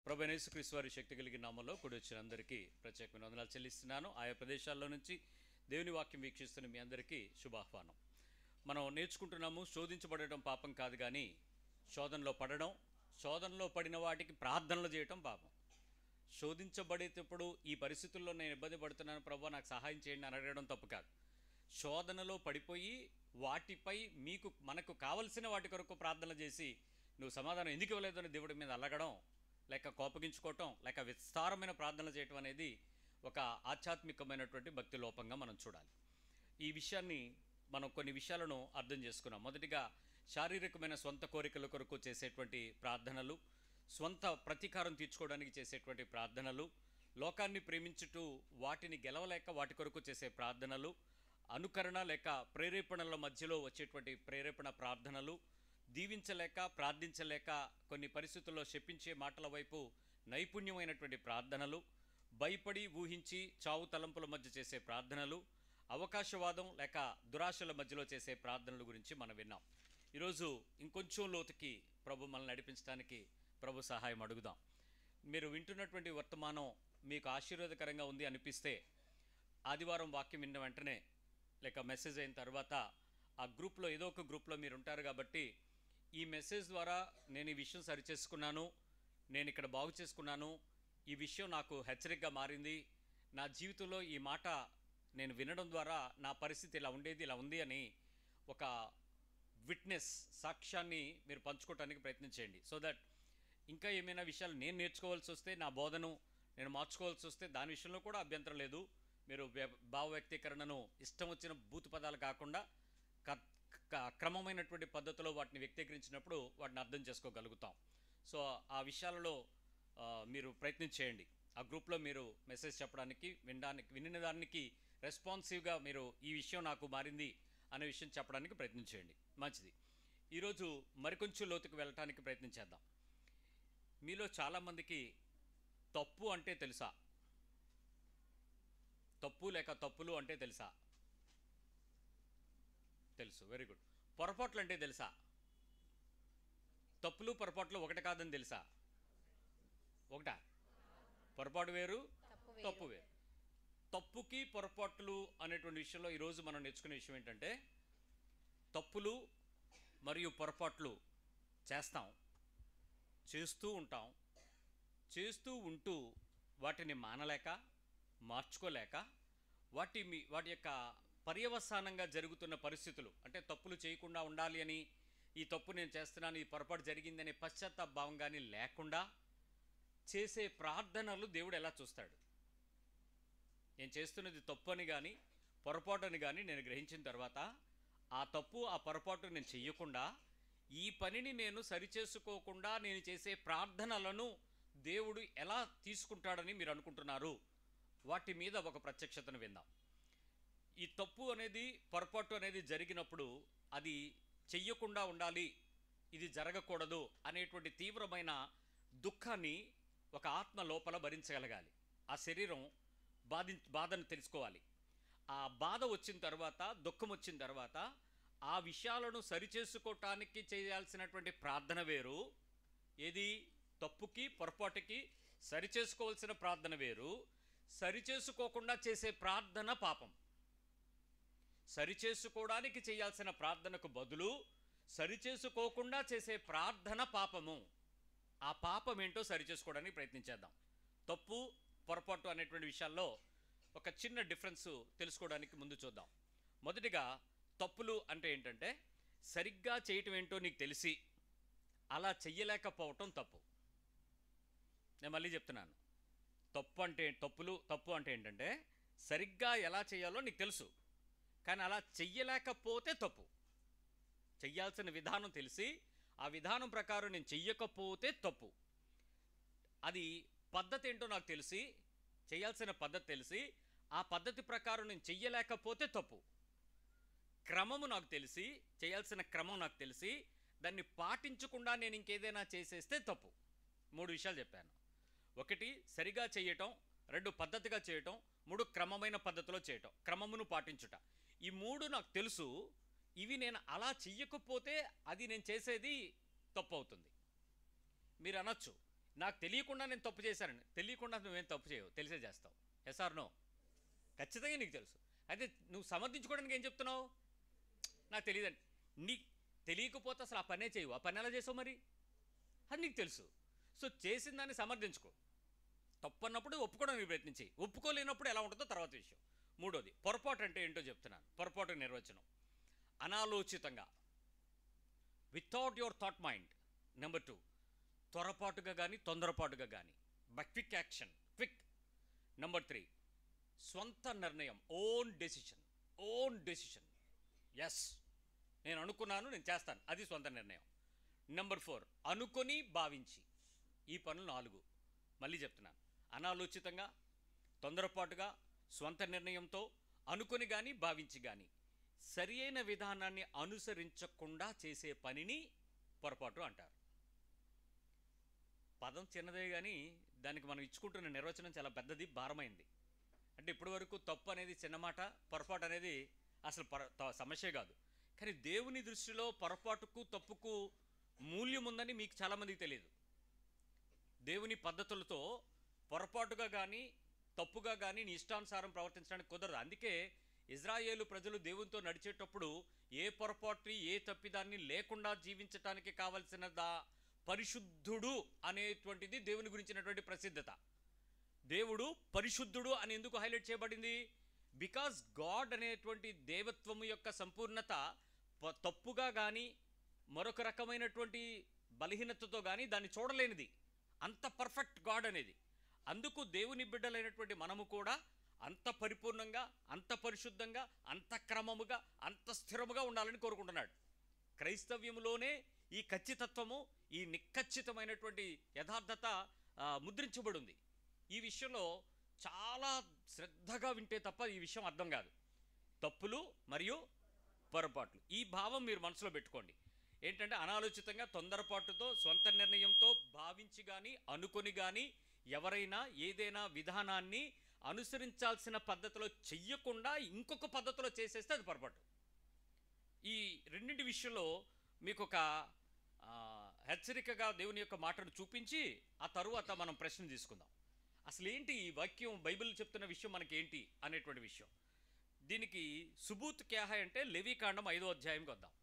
ప్రభువైన యేసుక్రీస్తు వారి శక్తి కలిగిన నామములో కూడి వచ్చిన అందరికీ ప్రత్యేకమైన వందనాలు చెల్లిస్తున్నాను. ఆయా ప్రదేశాల్లో నుంచి దేవుని వాక్యం వీక్షిస్తున్న మీ అందరికీ శుభాహ్వానం. మనం నేర్చుకుంటున్నాము, శోధించబడటం పాపం కాదు కానీ శోధనలో పడడం, శోధనలో పడిన వాటికి ప్రార్థనలు చేయటం పాపం. శోధించబడేటప్పుడు ఈ పరిస్థితుల్లో నేను ఇబ్బంది పడుతున్నాను ప్రభువా నాకు సహాయం చేయండి అని అడగడం తప్పు కాదు. శోధనలో పడిపోయి వాటిపై మనకు కావలసిన వాటి కొరకు ప్రార్థన చేసి నువ్వు సమాధానం ఎందుకు ఇవ్వలేదు అని దేవుడి మీద అలగడం, లేక కోపగించుకోవటం, లేక విస్తారమైన ప్రార్థనలు చేయటం అనేది ఒక ఆధ్యాత్మికమైనటువంటి భక్తి లోపంగా మనం చూడాలి. ఈ విషయాన్ని మనం కొన్ని విషయాలను అర్థం చేసుకున్నాం. మొదటిగా శారీరకమైన సొంత కోరికల కొరకు చేసేటువంటి ప్రార్థనలు, స్వంత ప్రతీకారం తీర్చుకోవడానికి చేసేటువంటి ప్రార్థనలు, లోకాన్ని ప్రేమించుటూ వాటిని గెలవలేక వాటి కొరకు చేసే ప్రార్థనలు, అనుకరణ లేక ప్రేరేపణల మధ్యలో వచ్చేటువంటి ప్రేరేపణ ప్రార్థనలు, దీవించలేక ప్రార్థించలేక కొన్ని పరిస్థితుల్లో శపించే మాటల వైపు నైపుణ్యమైనటువంటి ప్రార్థనలు, భయపడి ఊహించి చావు తలంపుల మధ్య చేసే ప్రార్థనలు, అవకాశవాదం లేక దురాశల మధ్యలో చేసే ప్రార్థనల గురించి మనం విన్నాం. ఈరోజు ఇంకొంచెం లోతుకి ప్రభు మనల్ని నడిపించడానికి ప్రభు సహాయం అడుగుదాం. మీరు వింటున్నటువంటి వర్తమానం మీకు ఆశీర్వాదకరంగా ఉంది అనిపిస్తే ఆదివారం వాక్యం విన్న వెంటనే లేక మెసేజ్ అయిన తర్వాత ఆ గ్రూప్లో ఏదో ఒక గ్రూప్లో మీరు ఉంటారు కాబట్టి ఈ మెసేజ్ ద్వారా నేను ఈ విషయం సరిచేసుకున్నాను, నేను ఇక్కడ బాగు చేసుకున్నాను, ఈ విషయం నాకు హెచ్చరికగా మారింది, నా జీవితంలో ఈ మాట నేను వినడం ద్వారా నా పరిస్థితి ఇలా ఉండేది ఇలా ఉంది అని ఒక విట్నెస్ సాక్ష్యాన్ని మీరు పంచుకోవడానికి ప్రయత్నించండి. సో దట్ ఇంకా ఏమైనా విషయాలు నేను నేర్చుకోవాల్సి వస్తే, నా బోధను నేను మార్చుకోవాల్సి వస్తే దాని విషయంలో కూడా అభ్యంతరం లేదు. మీరు భావ వ్యక్తీకరణను ఇష్టం వచ్చిన బూతు పదాలు కాకుండా క్రమమైనటువంటి పద్ధతిలో వాటిని వ్యక్తీకరించినప్పుడు వాటిని అర్థం చేసుకోగలుగుతాం. సో ఆ విషయాలలో మీరు ప్రయత్నం చేయండి. ఆ గ్రూప్లో మీరు మెసేజ్ చెప్పడానికి, వినిన దానికి రెస్పాన్సివ్గా మీరు ఈ విషయం నాకు మారింది అనే విషయం చెప్పడానికి ప్రయత్నం చేయండి. మంచిది. ఈరోజు మరికొంచెం లోతుకు వెళ్ళటానికి ప్రయత్నం చేద్దాం. మీలో చాలామందికి తప్పు అంటే తెలుసా? తప్పు లేక తప్పులు అంటే తెలుసా? తెలుసు. Very good. పొరపాట్లు అంటే తెలుసా? తప్పులు పొరపాట్లు ఒకటి కాదని తెలుసా? ఒకటా? పొరపాటు వేరు, తప్పు వేరు. తప్పుకి పొరపాట్లు అనేటువంటి విషయంలో ఈరోజు మనం నేర్చుకునే విషయం ఏంటంటే, తప్పులు మరియు పొరపాట్లు చేస్తూ ఉంటాం. చేస్తూ ఉంటూ వాటిని మానలేక, మార్చుకోలేక, వాటి యొక్క పర్యవసానంగా జరుగుతున్న పరిస్థితులు, అంటే తప్పులు చేయకుండా ఉండాలి అని, ఈ తప్పు నేను చేస్తున్నాను, ఈ పొరపాటు జరిగిందనే పశ్చాత్తాపభావం కానీ లేకుండా చేసే ప్రార్థనలు దేవుడు ఎలా చూస్తాడు? నేను చేస్తున్నది తప్పు అని కానీ పొరపాటు అని కానీ నేను గ్రహించిన తర్వాత ఆ తప్పు ఆ పొరపాటు నేను చెయ్యకుండా, ఈ పనిని నేను సరిచేసుకోకుండా నేను చేసే ప్రార్థనలను దేవుడు ఎలా తీసుకుంటాడని మీరు అనుకుంటున్నారు? వాటి మీద ఒక ప్రత్యక్షతను విందాం. ఈ తప్పు అనేది, పొరపాటు అనేది జరిగినప్పుడు అది చెయ్యకుండా ఉండాలి, ఇది జరగకూడదు అనేటువంటి తీవ్రమైన దుఃఖాన్ని ఒక ఆత్మ లోపల భరించగలగాలి. ఆ శరీరం బాధను తెలుసుకోవాలి. ఆ బాధ వచ్చిన తర్వాత, దుఃఖం వచ్చిన తర్వాత ఆ విషయాలను సరిచేసుకోవటానికి చేయాల్సినటువంటి ప్రార్థన వేరు. ఏది? తప్పుకి పొరపాటుకి సరిచేసుకోవాల్సిన ప్రార్థన వేరు. సరిచేసుకోకుండా చేసే ప్రార్థన పాపం. సరిచేసుకోవడానికి చేయాల్సిన ప్రార్థనకు బదులు సరిచేసుకోకుండా చేసే ప్రార్థన పాపము. ఆ పాపం ఏంటో సరిచేసుకోవడానికి ప్రయత్నించేద్దాం. తప్పు పొరపాటు అనేటువంటి విషయాల్లో ఒక చిన్న డిఫరెన్స్ తెలుసుకోవడానికి ముందు చూద్దాం. మొదటిగా తప్పులు అంటే ఏంటంటే, సరిగ్గా చేయటం ఏంటో నీకు తెలిసి అలా చెయ్యలేకపోవటం తప్పు. నేను మళ్ళీ చెప్తున్నాను. తప్పు అంటే ఏంటంటే, సరిగ్గా ఎలా చేయాలో నీకు తెలుసు కానీ అలా చెయ్యలేకపోతే తప్పు. చెయ్యాల్సిన విధానం తెలిసి ఆ విధానం ప్రకారం నేను చెయ్యకపోతే తప్పు. అది పద్ధతి ఏంటో నాకు తెలిసి, చేయాల్సిన పద్ధతి తెలిసి ఆ పద్ధతి ప్రకారం నేను చెయ్యలేకపోతే తప్పు. క్రమము నాకు తెలిసి, చేయాల్సిన క్రమం నాకు తెలిసి దాన్ని పాటించకుండా నేను ఇంకేదైనా చేసేస్తే తప్పు. 3 విషయాలు చెప్పాను. 1 సరిగా చేయటం, 2 పద్ధతిగా చేయటం, 3 క్రమమైన పద్ధతిలో చేయటం, క్రమమును పాటించుట. ఈ 3 నాకు తెలుసు. ఇవి నేను అలా చెయ్యకపోతే అది నేను చేసేది తప్పు అవుతుంది. మీరు అనొచ్చు, నాకు తెలియకుండా నేను తప్పు చేశానని, తెలియకుండా నువ్వేం తప్పు చేయవు, తెలిసే చేస్తావు. Yes or no? ఖచ్చితంగా నీకు తెలుసు. అయితే నువ్వు సమర్థించుకోవడానికి ఏం చెప్తున్నావు? నాకు తెలియదండి. నీ తెలియకపోతే అసలు ఆ పనే చేయవు. ఆ పని ఎలా చేసావు మరి? అది నీకు తెలుసు. సో చేసిన దాన్ని సమర్థించుకో. తప్పు అన్నప్పుడు ఒప్పుకోవడానికి ప్రయత్నించి, ఒప్పుకోలేనప్పుడు ఎలా ఉంటుందో తర్వాత విషయం. మూడోది, పొరపాటు అంటే ఏంటో చెప్తున్నాను. పొరపాటు నిర్వచనం: అనాలోచితంగా, without your thought mind. Number 2, త్వరపాటుగా కానీ తొందరపాటుగా కానీ, by quick action, quick. Number 3, స్వంత నిర్ణయం, ఓన్ డెసిషన్. ఎస్, నేను అనుకున్నాను, నేను చేస్తాను, అది స్వంత నిర్ణయం. నెంబర్ 4, అనుకొని భావించి. ఈ పనులు 4. మళ్ళీ చెప్తున్నాను: అనాలోచితంగా, తొందరపాటుగా, స్వంత నిర్ణయంతో, అనుకొని కానీ భావించి కానీ, సరి అయిన విధానాన్ని అనుసరించకుండా చేసే పనిని పొరపాటు అంటారు. పదం చిన్నదే కానీ దానికి మనం ఇచ్చుకుంటున్న నిర్వచనం చాలా పెద్దది, భారమైంది. అంటే ఇప్పటి వరకు తప్పు అనేది చిన్నమాట, పొరపాటు అనేది అసలు సమస్య కాదు. కానీ దేవుని దృష్టిలో పొరపాటుకు తప్పుకు మూల్యం ఉందని మీకు చాలామందికి తెలియదు. దేవుని పద్ధతులతో పొరపాటుగా కానీ తప్పుగా కానీ నీ ఇష్టానుసారం ప్రవర్తించడానికి కుదరదు. అందుకే ఇజ్రాయేలు ప్రజలు దేవునితో నడిచేటప్పుడు ఏ పొరపాటు, ఏ తప్పిదాన్ని లేకుండా జీవించటానికి కావలసిన పరిశుద్ధుడు అనేటువంటిది దేవుని గురించినటువంటి ప్రసిద్ధత. దేవుడు పరిశుద్ధుడు అని ఎందుకు హైలైట్ చేయబడింది? బికాజ్ గాడ్ అనేటువంటి దేవత్వము యొక్క సంపూర్ణత తప్పుగా కానీ మరొక రకమైనటువంటి బలహీనతతో కానీ దాన్ని చూడలేనిది. అంత పర్ఫెక్ట్ గాడ్ అనేది. అందుకు దేవుని బిడ్డలైనటువంటి మనము కూడా అంత పరిపూర్ణంగా, అంత పరిశుద్ధంగా, అంత క్రమముగా, అంత స్థిరముగా ఉండాలని కోరుకుంటున్నాడు. క్రైస్తవ్యంలోనే ఈ ఖచ్చితత్వము, ఈ నిక్కచ్చితమైనటువంటి యథార్థత ముద్రించబడి ఉంది. ఈ విషయంలో చాలా శ్రద్ధగా వింటే తప్ప ఈ విషయం అర్థం కాదు. తప్పులు మరియు పొరపాట్లు, ఈ భావం మీరు మనసులో పెట్టుకోండి. ఏంటంటే అనాలోచితంగా, తొందరపాటుతో, సొంత నిర్ణయంతో భావించి కానీ అనుకొని కానీ ఎవరైనా ఏదైనా విధానాన్ని అనుసరించాల్సిన పద్ధతిలో చెయ్యకుండా ఇంకొక పద్ధతిలో చేసేస్తే అది పొరపాటు. ఈ రెండింటి విషయంలో మీకు ఒక హెచ్చరికగా దేవుని యొక్క మాటను చూపించి ఆ తరువాత మనం ప్రశ్న తీసుకుందాం. అసలు ఏంటి ఈ వాక్యం, బైబిల్ చెప్తున్న విషయం మనకేంటి అనేటువంటి విషయం. దీనికి సుబూత్ క్యా హై అంటే లేవీకాండం 5వ అధ్యాయంకి వద్దాం.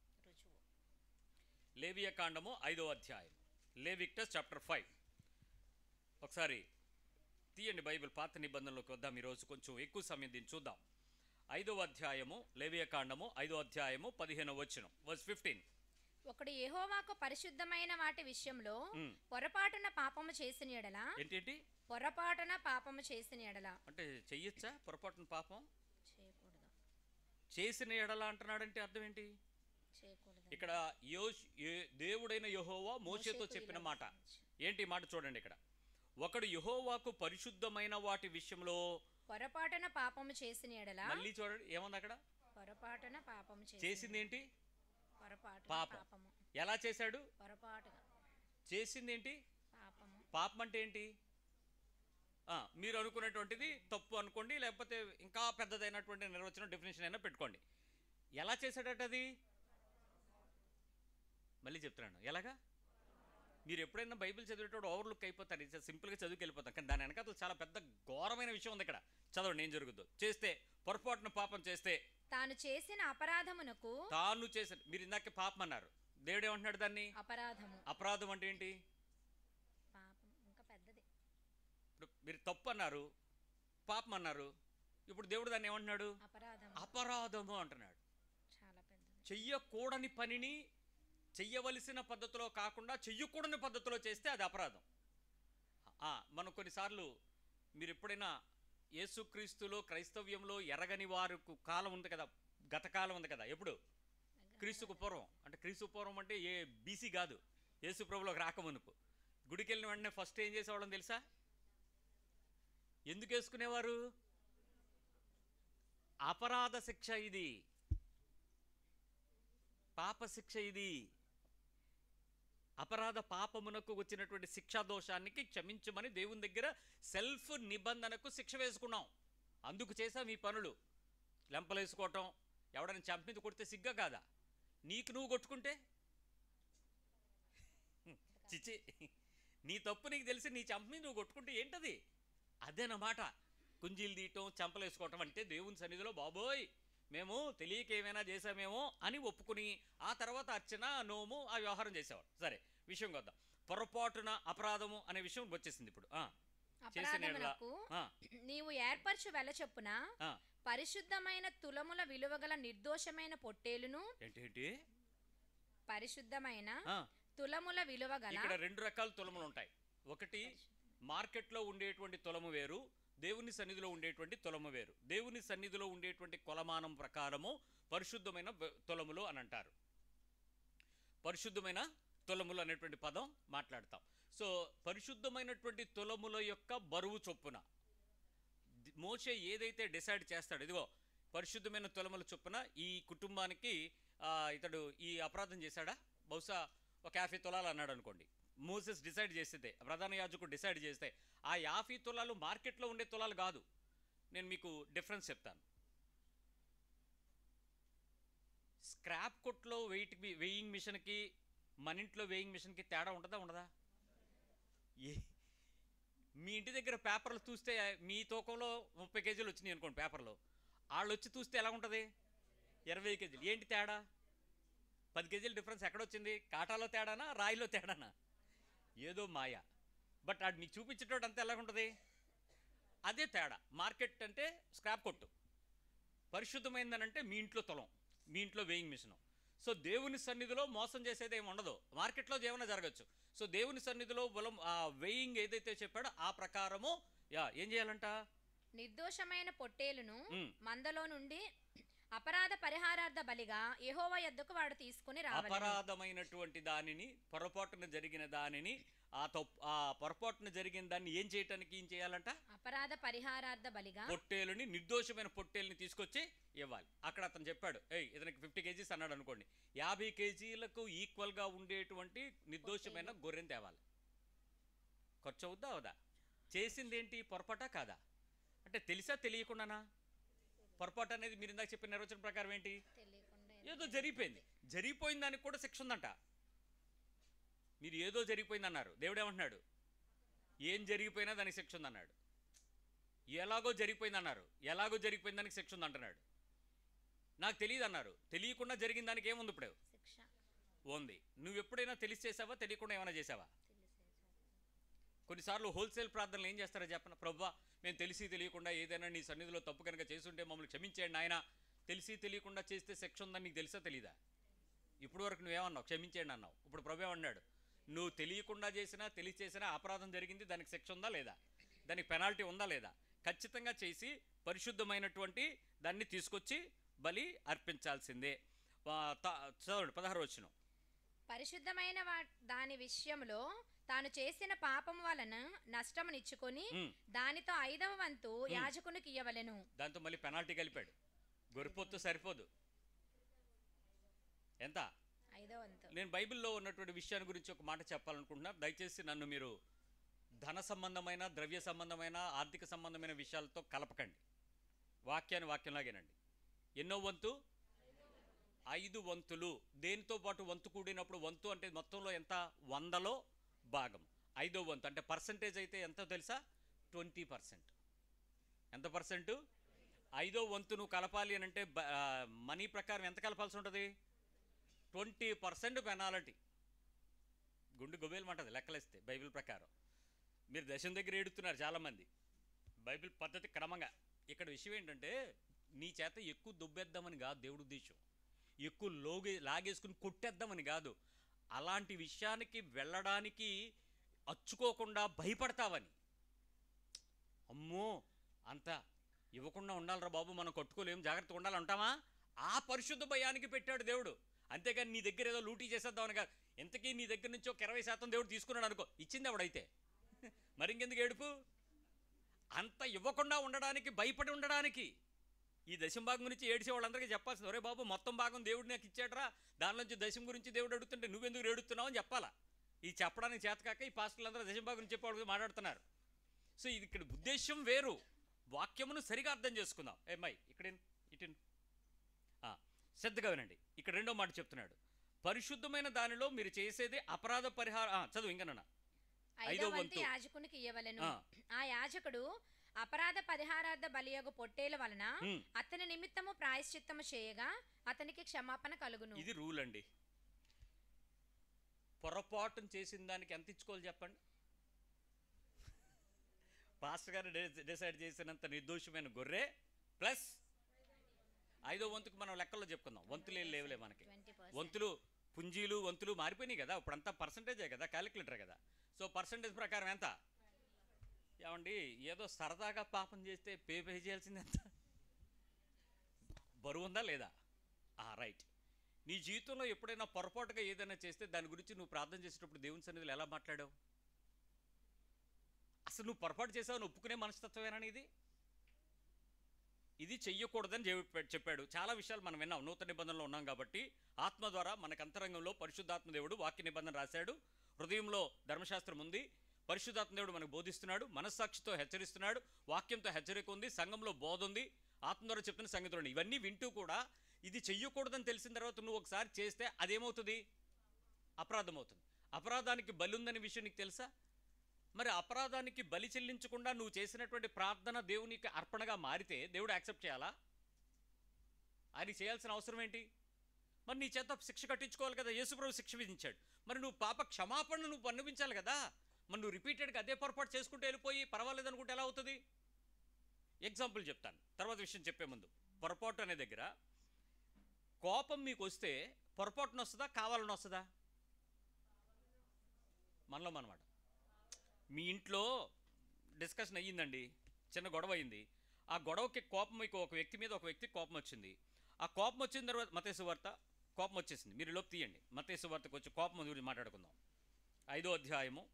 లేవియకాండము 5వ అధ్యాయం, లేవిక్టస్ చాప్టర్ 5. ఒకసారి తీయండి బైబిల్, పాత నిబంధనలోకి వద్దాం. ఈరోజు కొంచెం ఎక్కువ సమయం దీన్ని చూద్దాం. 5వ అధ్యాయము, లేవియకాండము 5వ అధ్యాయము 15వ వచనం, వర్స్ 15. ఒకడు యెహోవాకు పరిశుద్ధమైన వాటి విషయంలో పొరపాటున పాపము చేసిన ఎడల, ఏంటి పొరపాటున పాపము చేసిన ఎడల అంటే చెయ్యొచ్చా? పొరపాటున పాపం చేయకూడదు. చేసిన ఎడల అంటున్నాడంటే అర్థం ఏంటి? ఇక్కడ దేవుడైన యెహోవా మోషేతో చెప్పిన మాట ఏంటి? మాట చూడండి ఇక్కడ. ఒకడు యెహోవాకు పరిశుద్ధమైన వాటి విషయంలో పొరపాటున పాపము చేసిన ఎడల, మళ్ళీ చూడండి ఏముంది అక్కడ? పొరపాటున పాపము చేసింది ఏంటి? పాపం. ఎలా చేశాడు? పొరపాటుగా చేసింది ఏంటి? పాపము. పాపం అంటే ఏంటి? మీరు అనుకున్నటువంటిది తప్పు అనుకోండి, లేకపోతే ఇంకా పెద్దదైనటువంటి నిర్వచనం, డెఫినేషన్ అయినా పెట్టుకోండి. ఎలా చేశాడట అది? మళ్ళీ చెప్తున్నాను, ఎలాగా? మీరు ఎప్పుడైనా బైబిల్ చదివేటప్పుడు ఓవర్లుక్ అయిపోతారు, ఇది సింపుల్గా చదువుకి వెళ్ళిపోతాం. కానీ దాని వెనకాల చాలా పెద్ద ఘోరమైన విషయం ఉంది ఇక్కడ. చదవండి ఏం జరుగుతుందో. చేస్తే, పొరపాటున పాపం చేస్తే, తాను చేసిన అపరాధమునకు, తాను చేసిన, మీరు ఇందాక పాపం అన్నారు, దేవుడు ఏమంటున్నాడు దాన్ని? అపరాధము. అపరాధం అంటే ఏంటి? పాపం ఇంకా పెద్దది. ఇప్పుడు మీరు తప్పు అన్నారు, పాపం అన్నారు, ఇప్పుడు దేవుడు దాన్ని ఏమంటున్నాడు? అపరాధము అంటున్నాడు. చాలా పెద్దది. చెయ్యకూడని పనిని చెయ్యవలసిన పద్ధతిలో కాకుండా చెయ్యకూడని పద్ధతిలో చేస్తే అది అపరాధం. మనం కొన్నిసార్లు మీరు ఎప్పుడైనా యేసుక్రీస్తులో, క్రైస్తవ్యంలో ఎరగని వారికి కాలం ఉంది కదా, గతకాలం ఉంది కదా. ఎప్పుడు? క్రీస్తుకు పూర్వం. అంటే క్రీస్తు పూర్వం అంటే ఏ బీసీ కాదు, యేసు ప్రభులోకి రాకమునుపు. గుడికి వెళ్ళిన వెంటనే ఫస్ట్ ఏం చేసేవాళ్ళని తెలుసా? ఎందుకు వేసుకునేవారు? అపరాధ శిక్ష ఇది, పాప శిక్ష ఇది. అపరాధ పాపమునకు వచ్చినటువంటి శిక్షా దోషానికి క్షమించమని దేవుని దగ్గర సెల్ఫ్ నిబంధనకు శిక్ష వేసుకున్నాం. అందుకు చేసాం ఈ పనులు. లెంపలేసుకోవటం, ఎవడైనా చంపింది కొడితే సిగ్గా కాదా? నీకు నువ్వు కొట్టుకుంటే చిచి, నీ తప్పు నీకు తెలిసి నీ చెంప మీద నువ్వు కొట్టుకుంటే ఏంటది? అదేనమాట కుంజీలు తీయటం, చెంపలేసుకోవటం అంటే దేవుని సన్నిధిలో బాబోయ్ మేము తెలియక ఏమైనా చేసామేమో అని ఒప్పుకుని ఆ తర్వాత అర్చన, నోము ఆ వ్యవహారం చేసేవాడు. సరే, విషయం కొద్దాం. పొరపాటున అపరాధము అనే విషయం వచ్చేసింది ఇప్పుడు. చేసిన ఎడల, అపరాధమునకు నీవు ఏర్పరచు వెల చొప్పున పరిశుద్ధమైన తులముల విలువగల నిర్దోషమైన పొట్టేలును. ఏంటి? పరిశుద్ధమైన తులముల విలువ గల. ఇక్కడ 2 రకాల తులములు ఉంటాయి. ఒకటి మార్కెట్లో ఉండేటువంటి తులము వేరు, దేవుని సన్నిధిలో ఉండేటువంటి తులము వేరు. దేవుని సన్నిధిలో ఉండేటువంటి కొలమానం ప్రకారము పరిశుద్ధమైన తులములు అని అంటారు. పరిశుద్ధమైన తులములు అనేటువంటి పదం మాట్లాడతాం. సో పరిశుద్ధమైనటువంటి తులముల యొక్క బరువు చొప్పున మోషే ఏదైతే డిసైడ్ చేస్తాడు, ఇదిగో పరిశుద్ధమైన తులముల చొప్పున ఈ కుటుంబానికి ఇతడు ఈ అపరాధం చేశాడా, బహుశా ఒక 50 తులాలు అన్నాడు అనుకోండి. మోసెస్ డిసైడ్ చేస్తే, ప్రధాన యాజకుడు డిసైడ్ చేస్తే ఆ 50 తులాలు మార్కెట్లో ఉండే తులాలు కాదు. నేను మీకు డిఫరెన్స్ చెప్తాను. స్క్రాప్ కొట్లో వెయింగ్ మిషన్కి మన ఇంట్లో వెయింగ్ మిషన్కి తేడా ఉంటుందా ఉండదా? మీ ఇంటి దగ్గర పేపర్లు చూస్తే మీ తూకంలో 30 కేజీలు వచ్చినాయి అనుకోండి పేపర్లో, వాళ్ళు వచ్చి చూస్తే ఎలా ఉంటుంది? 20 కేజీలు. ఏంటి తేడా? 10 కేజీల డిఫరెన్స్ ఎక్కడొచ్చింది? కాటాలో తేడానా, రాయిలో తేడానా? ఏదో మాయ. బట్ అది మీకు చూపించేటోడు అంతా ఎలాగుంటుంది? అదే తేడా. మార్కెట్ అంటే స్క్రాప్ కొట్టు, పరిశుద్ధమైందనంటే మీ ఇంట్లో తులం, మీ ఇంట్లో వేయింగ్ మిషను. సో దేవుని సన్నిధిలో మోసం చేసేది ఏమి ఉండదు. మార్కెట్లో ఏమైనా జరగచ్చు. సో దేవుని సన్నిధిలో బలం వేయింగ్ ఏదైతే చెప్పాడో ఆ ప్రకారము ఏం చేయాలంట? నిర్దోషమైన పొట్టేలును మందలో నుండి అపరాధ పరిహారార్థ బలిగా యెహోవా యొద్దకు వాడు తీసుకుని రావాలి. అపరాధమైనటువంటి దానిని, పొరపాటున జరిగిన దానిని, ఆ పొరపాటున జరిగిన దాన్ని ఏం చేయటానికి ఏం చేయాలంట? అపరాధ పరిహారార్థ బలిగా పొట్టేలుని, నిర్దోషమైన పొట్టేలుని తీసుకొచ్చి ఇవ్వాలి. అక్కడ అతను చెప్పాడు, ఇతనికి 50 కేజీస్ అన్నాడు అనుకోండి, 50 కేజీలకు ఈక్వల్గా ఉండేటువంటి నిర్దోషమైన గొర్రెని తేవాలి. ఖర్చు అవుద్దా అవదా? చేసింది ఏంటి? పొరపాటా కాదా? అంటే తెలిసా తెలియకుండానా? పొరపాటు అనేది మీరు ఇందాక చెప్పిన నిర్వచన ప్రకారం ఏంటి? ఏదో జరిగిపోయింది. జరిగిపోయిన దానికి కూడా శిక్ష ఉందంట. మీరు ఏదో జరిగిపోయింది అన్నారు, దేవుడు ఏమంటున్నాడు? ఏం జరిగిపోయినా దానికి శిక్ష ఉందన్నాడు. ఎలాగో జరిగిపోయింది అన్నారు, ఎలాగో జరిగిపోయిన దానికి శిక్ష ఉంది అంటున్నాడు. నాకు తెలియదు అన్నారు, తెలియకుండా జరిగిన దానికి ఏముంది? ఇప్పుడు ఉంది. నువ్వు ఎప్పుడైనా తెలిసి చేసావా, తెలియకుండా ఏమైనా చేసావా? కొన్నిసార్లు హోల్సేల్ ప్రార్థనలు ఏం చేస్తారో చెప్పన, ప్రభువా మేము తెలిసి తెలియకుండా ఏదైనా నీ సన్నిధిలో తప్పు కనుక చేస్తుంటే మమ్మల్ని క్షమించేయండి ఆయన. తెలిసి తెలియకుండా చేస్తే శిక్ష ఉందని నీకు తెలుసా తెలీదా? ఇప్పుడు వరకు నువ్వేమన్నావు? క్షమించేయండి అన్నావు. ఇప్పుడు ప్రభు ఏమన్నాడు? నువ్వు తెలియకుండా చేసినా తెలియచేసినా అపరాధం జరిగింది, దానికి శిక్ష ఉందా లేదా? దానికి పెనాల్టీ ఉందా లేదా? ఖచ్చితంగా చేసి పరిశుద్ధమైనటువంటి దాన్ని తీసుకొచ్చి బలి అర్పించాల్సిందే. చదవండి 16వ వచనం. పరిశుద్ధమైన దాని విషయంలో తాను చేసిన పాపం వలన నష్టమునిచ్చుకొని దానితో 5వ వంతు యాజకునికి ఇయ్యవలెను. దాంతో మళ్ళీ పెనాల్టీ కలిపాడు. గొర్రెపోతు సరిపోదు. ఎంత? 5వ వంతు. నేను బైబిల్లో ఉన్నటువంటి విషయాన్ని గురించి ఒక మాట చెప్పాలనుకుంటున్నా. దయచేసి నన్ను మీరు ధన సంబంధమైన, ద్రవ్య సంబంధమైన, ఆర్థిక సంబంధమైన విషయాలతో కలపకండి. వాక్యంలాగేనండి. ఎన్నో వంతు? 5 వంతులు. దేనితో పాటు వంతు కూడినప్పుడు, వంతు అంటే మొత్తంలో ఎంత? 100లో భాగం. 5వ వంతు అంటే పర్సంటేజ్ అయితే ఎంతో తెలుసా? 20%. ఎంత పర్సెంట్? 5వ వంతు నువ్వు కలపాలి అని అంటే మనీ ప్రకారం ఎంత కలపాల్సి ఉంటుంది? 20% పెనాల్టీ. గుండు గొబేలమంటది లెక్కలేస్తే బైబిల్ ప్రకారం. మీరు దశం దగ్గర ఏడుతున్నారు చాలామంది. బైబిల్ పద్ధతి క్రమంగా. ఇక్కడ విషయం ఏంటంటే నీ చేత ఎక్కువ దుబ్బేద్దామని కాదు దేవుడి ఉద్దేశం, ఎక్కువ లాగేసుకుని కొట్టేద్దామని కాదు. అలాంటి విషయానికి వెళ్ళడానికి అచ్చుకోకుండా భయపడతావని. అమ్మో అంత ఇవ్వకుండా ఉండాలిరా బాబు, మనం కట్టుకోలేం, జాగ్రత్తగా ఉండాలంటామా? ఆ పరిశుద్ధ భయానికి పెట్టాడు దేవుడు. అంతేగాని నీ దగ్గర ఏదో లూటీ చేసేద్దామని కాదు. ఇంతకీ నీ దగ్గర నుంచి ఒక 20% దేవుడు తీసుకున్నాడు అనుకో, ఇచ్చింది ఎవడైతే మరి ఇంకెందుకు ఏడుపు? అంత ఇవ్వకుండా ఉండడానికి, భయపడి ఉండడానికి. ఈ దశం భాగం గురించి ఏడిచే వాళ్ళందరికీ చెప్పాల్సింది, ఒరే బాబు మొత్తం భాగం దేవుడు నాకు ఇచ్చాడరా, దానిలోంచి దశం గురించి దేవుడు అడుగుతుంటే నువ్వెందుకు ఏడుస్తున్నావు అని చెప్పాలా. ఇది చెప్పడానికి చేతకాక ఈ పాస్టర్లందరూ దశం భాగం గురించి చెప్పేవాళ్ళు మాట్లాడుతున్నారు. సో ఇది ఇక్కడ ఉద్దేశం వేరు. వాక్యమును సరిగా అర్థం చేసుకుందాం. మై ఇక్కడ ఇటు శ్రద్ధగా వినండి. ఇక్కడ 2వ మాట చెప్తున్నాడు, పరిశుద్ధమైన దానిలో మీరు చేసేది అపరాధ పరిహారం. చదువు ఇంకనన్నా. ఐదో వంతు యాజకునికి ఇయ్యవలెను. ఆ యాజకుడు అపరాధ పరిహారార్థ బలియగు పొట్టేల వలన అతని నిమిత్తము ప్రాయశ్చిత్తము చేయగా అతనికి క్షమాపణ కలుగును. ఇది రూల్ అండి. పొరపాటును చేసిన దానికి ఎంత ఇచ్చుకోవాలి చెప్పండి. పాస్టర్ గారు డిసైడ్ చేసినంత నిర్దోషమైన గొర్రె ప్లస్ ఐదో వంతుకు మనం లెక్కల్లో చెప్పుకుందాం. వంతులు లేవులే మనకి. 20%. వంతులు పుంజీలు వంతులు మారిపోయినాయి కదా, ఇప్పుడంతా పర్సంటేజే కదా, క్యాలిక్యులేటర్ కదా. సో పర్సంటేజ్ ప్రకారం ఎంత ఏమండి? ఏదో సరదాగా పాపం చేస్తే పే చేయాల్సింది ఎంత? బరువు ఉందా లేదా? రైట్. నీ జీవితంలో ఎప్పుడైనా పొరపాటుగా ఏదైనా చేస్తే దాని గురించి నువ్వు ప్రార్థన చేసేటప్పుడు దేవుని సన్నిధిలో ఎలా మాట్లాడావు? అసలు నువ్వు పొరపాటు చేసావు ఒప్పుకునే మనస్తత్వమేనా ఇది? ఇది చెయ్యకూడదని చెప్పాడు. చాలా విషయాలు మనం విన్నాం, నూతన నిబంధనలో ఉన్నాం కాబట్టి. ఆత్మ ద్వారా మనకు అంతరంగంలో పరిశుద్ధాత్మ దేవుడు వాక్య నిబంధన రాశాడు. హృదయంలో ధర్మశాస్త్రం ఉంది. పరిశుద్ధాత్మ దేవుడు మనకు బోధిస్తున్నాడు, మనస్సాక్షితో హెచ్చరిస్తున్నాడు, వాక్యంతో హెచ్చరిక ఉంది, సంఘంలో బోధ ఉంది, ఆత్మ ద్వారా చెప్తున్న సంగతులు. ఇవన్నీ వింటూ కూడా ఇది చెయ్యకూడదని తెలిసిన తర్వాత నువ్వు ఒకసారి చేస్తే అదేమవుతుంది? అపరాధం అవుతుంది. అపరాధానికి బలి ఉందనే విషయం నీకు తెలుసా? మరి అపరాధానికి బలి చెల్లించకుండా నువ్వు చేసినటువంటి ప్రార్థన దేవునికి అర్పణగా మారితే దేవుడు యాక్సెప్ట్ చేయాలా? ఆయన చేయాల్సిన అవసరం ఏంటి? మరి నీ చేత శిక్ష కట్టించుకోవాలి కదా. యేసుప్రభు శిక్ష విధించాడు. మరి నువ్వు పాప క్షమాపణ నువ్వు అనిపించాలి కదా. మరి నువ్వు రిపీటెడ్గా అదే పొరపాటు చేసుకుంటూ వెళ్ళిపోయి పర్వాలేదు అనుకుంటే ఎలా అవుతుంది? ఎగ్జాంపుల్ చెప్తాను తర్వాత విషయం చెప్పే ముందు. పొరపాటు అనే దగ్గర కోపం మీకు వస్తే పొరపాటున వస్తుందా కావాలని వస్తుందా? మనలో మనమాట. మీ ఇంట్లో డిస్కషన్ అయ్యిందండి, చిన్న గొడవ అయింది. ఆ గొడవకి కోపం మీకు ఒక వ్యక్తి మీద ఒక వ్యక్తికి కోపం వచ్చింది. ఆ కోపం వచ్చిన తర్వాత మత్తయి సువార్త కోపం వచ్చేసింది. మీరు లోపు తీయండి. మత్తయి సువార్తకు వచ్చి కోపం గురించి మాట్లాడుకుందాం. 5వ అధ్యాయము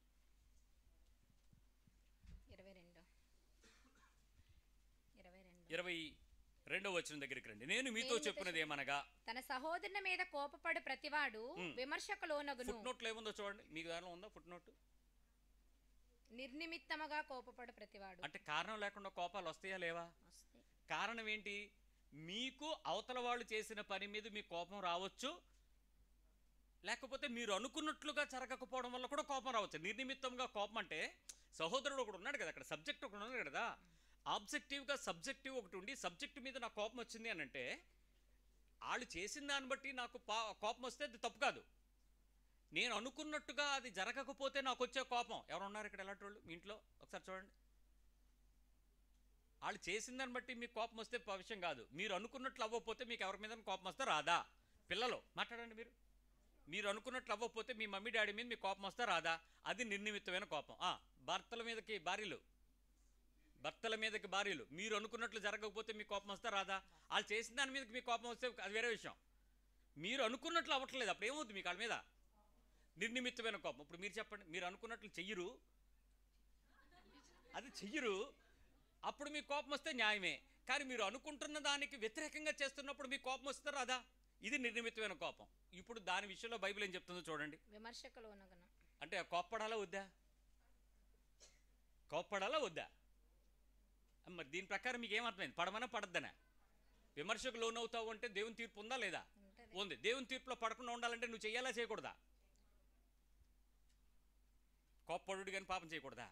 22వ వచనం దగ్గరికి రండి. నేను మీతో చెప్పున్నది ఏమనగా, తన సహోదరుని మీద కోపపడు ప్రతివాడు విమర్శకు లోనగును. ఫుట్ నోట్లో ఏముందో చూడండి. మీకు దానిలో ఉందా ఫుట్ నోట్? నిర్నిమిత్తముగా కోపపడు ప్రతివాడు అంటే కారణం లేకుండా కోపాలు వస్తాయా లేవా? కారణం ఏంటి? మీకు అవతల వాళ్ళు చేసిన పని మీద మీ కోపం రావచ్చు, లేకపోతే మీరు అనుకున్నట్లుగా జరగకపోవడం వల్ల కూడా కోపం రావచ్చు. నిర్నిమిత్తంగా కోపం అంటే సహోదరుడు ఒకడు ఉన్నాడు కదా, అక్కడ సబ్జెక్ట్ ఒకటి ఉన్నాడు కదా. ఆబ్జెక్టివ్గా సబ్జెక్టివ్ ఒకటి ఉండి సబ్జెక్ట్ మీద నాకు కోపం వచ్చింది అని అంటే వాళ్ళు చేసిన దాన్ని బట్టి నాకు కోపం వస్తే అది తప్పు కాదు. నేను అనుకున్నట్టుగా అది జరగకపోతే నాకు వచ్చే కోపం. ఎవరు ఉన్నారు ఇక్కడ ఎలాంటి వాళ్ళు మీ ఇంట్లో? ఒకసారి చూడండి. వాళ్ళు చేసిన దాన్ని బట్టి మీకు కోపం వస్తే విషయం కాదు. మీరు అనుకున్నట్లు అవ్వకపోతే మీకు ఎవరి మీద కోపం వస్తే రాదా? పిల్లలు మాట్లాడండి. మీరు అనుకున్నట్లు అవ్వకపోతే మీ మమ్మీ డాడీ మీద మీకు కోపం వస్తే రాదా? అది నిర్నిమిత్తమైన కోపం. భర్తల మీదకి భార్యలు మీరు అనుకున్నట్లు జరగకపోతే మీకు కోపం వస్తే రాదా? వాళ్ళు చేసిన దాని మీదకి మీకు కోపం వస్తే అది వేరే విషయం. మీరు అనుకున్నట్లు అవ్వట్లేదు, అప్పుడు ఏమవుతుంది మీకు వాళ్ళ మీద? నిర్నిమిత్తమైన కోపం. ఇప్పుడు మీరు చెప్పండి, మీరు అనుకున్నట్లు చెయ్యరు, అది చెయ్యరు, అప్పుడు మీకు కోపం వస్తే న్యాయమే. కానీ మీరు అనుకుంటున్న దానికి వ్యతిరేకంగా చేస్తున్నప్పుడు మీకు కోపం వస్తే రాదా? ఇది నిర్నిమిత్తమైన కోపం. ఇప్పుడు దాని విషయంలో బైబిల్ ఏం చెప్తుందో చూడండి. విమర్శకు లోనగును అంటే కోప్పడాలా వద్దా? మరి దీని ప్రకారం మీకు ఏమర్థమైంది? పడమనా పడద్దనా? విమర్శకు లోనవుతావు అంటే దేవుని తీర్పు ఉందా లేదా? ఉంది. దేవుని తీర్పులో పడకుండా ఉండాలంటే నువ్వు చెయ్యాలా చేయకూడదా? కోప్పడు కానీ పాపం చేయకూడదా?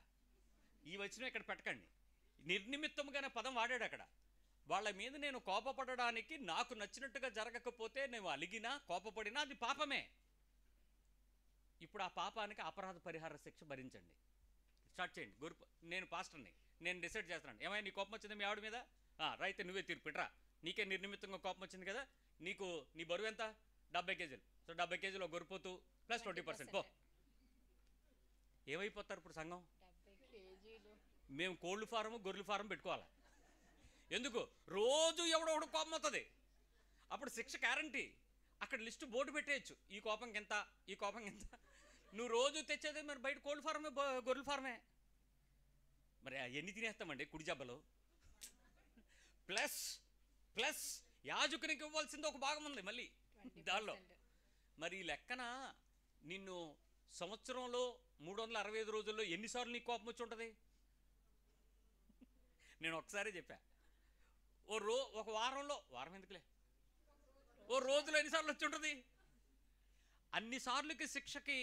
ఈ వచనం ఇక్కడ పెట్టకండి. నిర్నిమిత్తముగానే పదం వాడాడు అక్కడ. వాళ్ళ మీద నేను కోపపడడానికి నాకు నచ్చినట్టుగా జరగకపోతే నేను అలిగినా కోపపడినా అది పాపమే. ఇప్పుడు ఆ పాపానికి అపరాధ పరిహార శిక్ష భరించండి. స్టార్ట్ చేయండి. నేను పాస్టర్ని, నేను డిసైడ్ చేస్తున్నాను. ఏమైనా నీ కోపం వచ్చింది మీ ఆవిడ మీద? రైతే నువ్వే తీర్పిట్రా. నీకే నిర్నిమిత్తంగా కోపం వచ్చింది కదా, నీ బరువు ఎంత? 70 కేజీలు. సో 70 కేజీలు గొరిపోతూ ప్లస్ 20% పో. ఏమైపోతారు ఇప్పుడు సంఘం? మేము కోళ్ళు ఫారం గొర్రెల ఫారం పెట్టుకోవాలి. ఎందుకు? రోజు ఎవడొకడు కోపం అవుతుంది. అప్పుడు శిక్ష గ్యారంటీ. అక్కడ లిస్టు బోర్డు పెట్టేయచ్చు. ఈ కోపంకి ఎంత, ఈ కోపంకి ఎంత. నువ్వు రోజు తెచ్చేది మరి బయట కోళ్ళ ఫారమే గొర్రెల ఫారమే. మరి ఎన్ని తినేస్తామండి కుడి జబ్బలు? ప్లస్ యాజకునికి ఇవ్వాల్సింది ఒక భాగం ఉంది మళ్ళీ దానిలో. మరి ఈ లెక్కన నిన్ను సంవత్సరంలో 365 రోజుల్లో ఎన్నిసార్లు నీకు కోపం వచ్చి ఉంటుంది? నేను ఒకసారి చెప్పా, ఒక వారం ఎందుకులే, ఓ రోజులో ఎన్నిసార్లు వచ్చి ఉంటుంది? అన్నిసార్లకి శిక్షకి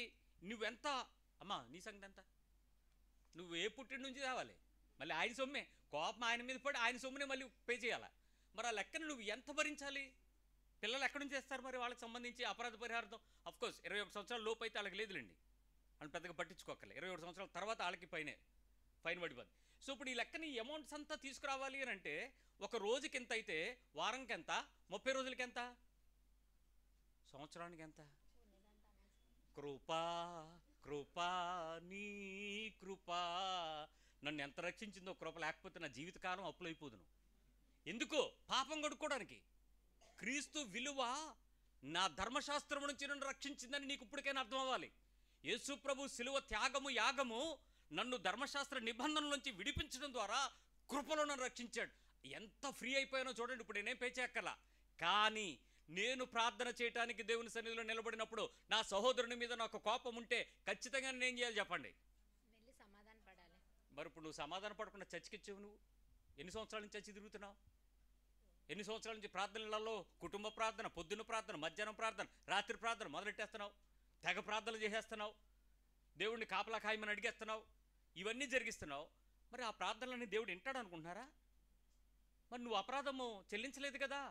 నువ్వెంత అమ్మా నీ సంగతి ఎంత? నువ్వు ఏ పుట్టిన నుంచి రావాలి, మళ్ళీ ఆయన సొమ్మే, కోపం ఆయన మీద పడి ఆయన సొమ్మునే మళ్ళీ పే చేయాలా. మరి ఆ లెక్కను నువ్వు ఎంత భరించాలి? పిల్లలు ఎక్కడి నుంచి చేస్తారు మరి వాళ్ళకి సంబంధించి అపరాధ పరిహారం? అఫ్కోర్స్ 21 సంవత్సరాల లోపు అయితే వాళ్ళకి లేదులేండి, అని పెద్దగా పట్టించుకోకలే. 21 సంవత్సరాల తర్వాత వాళ్ళకి ఫైన్ పడిపోద్ది. సో ఇప్పుడు ఈ లెక్కని అమౌంట్స్ అంతా తీసుకురావాలి అని అంటే ఒక రోజుకి ఎంత అయితే, వారంకి ఎంత, 30 రోజులకి ఎంత, సంవత్సరానికి ఎంత? కృపా కృపా నీ కృపా నన్ను ఎంత రక్షించిందో కృప, లేకపోతే నా జీవితకాలం అప్పులైపోదును. ఎందుకు? పాపం కడుక్కోవడానికి. క్రీస్తు విలువ నా ధర్మశాస్త్రం నుంచి నన్ను రక్షించిందని నీకు ఇప్పటికైనా అర్థం అవ్వాలి. యేసు ప్రభు శిలువ త్యాగము యాగము నన్ను ధర్మశాస్త్ర నిబంధనల నుంచి విడిపించడం ద్వారా కృపలో నన్ను రక్షించాడు. ఎంత ఫ్రీ అయిపోయానో చూడండి. ఇప్పుడు నేనేం పే చేయక్కర్లా. కానీ నేను ప్రార్థన చేయడానికి దేవుని సన్నిధిలో నిలబడినప్పుడు నా సహోదరుని మీద నాకు కోపం ఉంటే ఖచ్చితంగా నేనేం చేయాలి చెప్పండి? వెళ్ళి సమాధాన పడాలి. మరి ఇప్పుడు నువ్వు సమాధాన పడకుండా చర్చికిచ్చావు. నువ్వు ఎన్ని సంవత్సరాల నుంచి చర్చి తిరుగుతున్నావు? ఎన్ని సంవత్సరాల నుంచి ప్రార్థనలలో కుటుంబ ప్రార్థన, పొద్దున్న ప్రార్థన, మధ్యాహ్నం ప్రార్థన, రాత్రి ప్రార్థన మొదలెట్టేస్తున్నావు, తెగ ప్రార్థనలు చేసేస్తున్నావు, దేవుడిని కాపలా ఖాయమని అడిగేస్తున్నావు, ఇవన్నీ జరిగిస్తున్నావు. మరి ఆ ప్రార్థనలని దేవుడు వింటాడు అనుకుంటున్నారా? మరి నువ్వు అపరాధము చెల్లించలేదు కదా,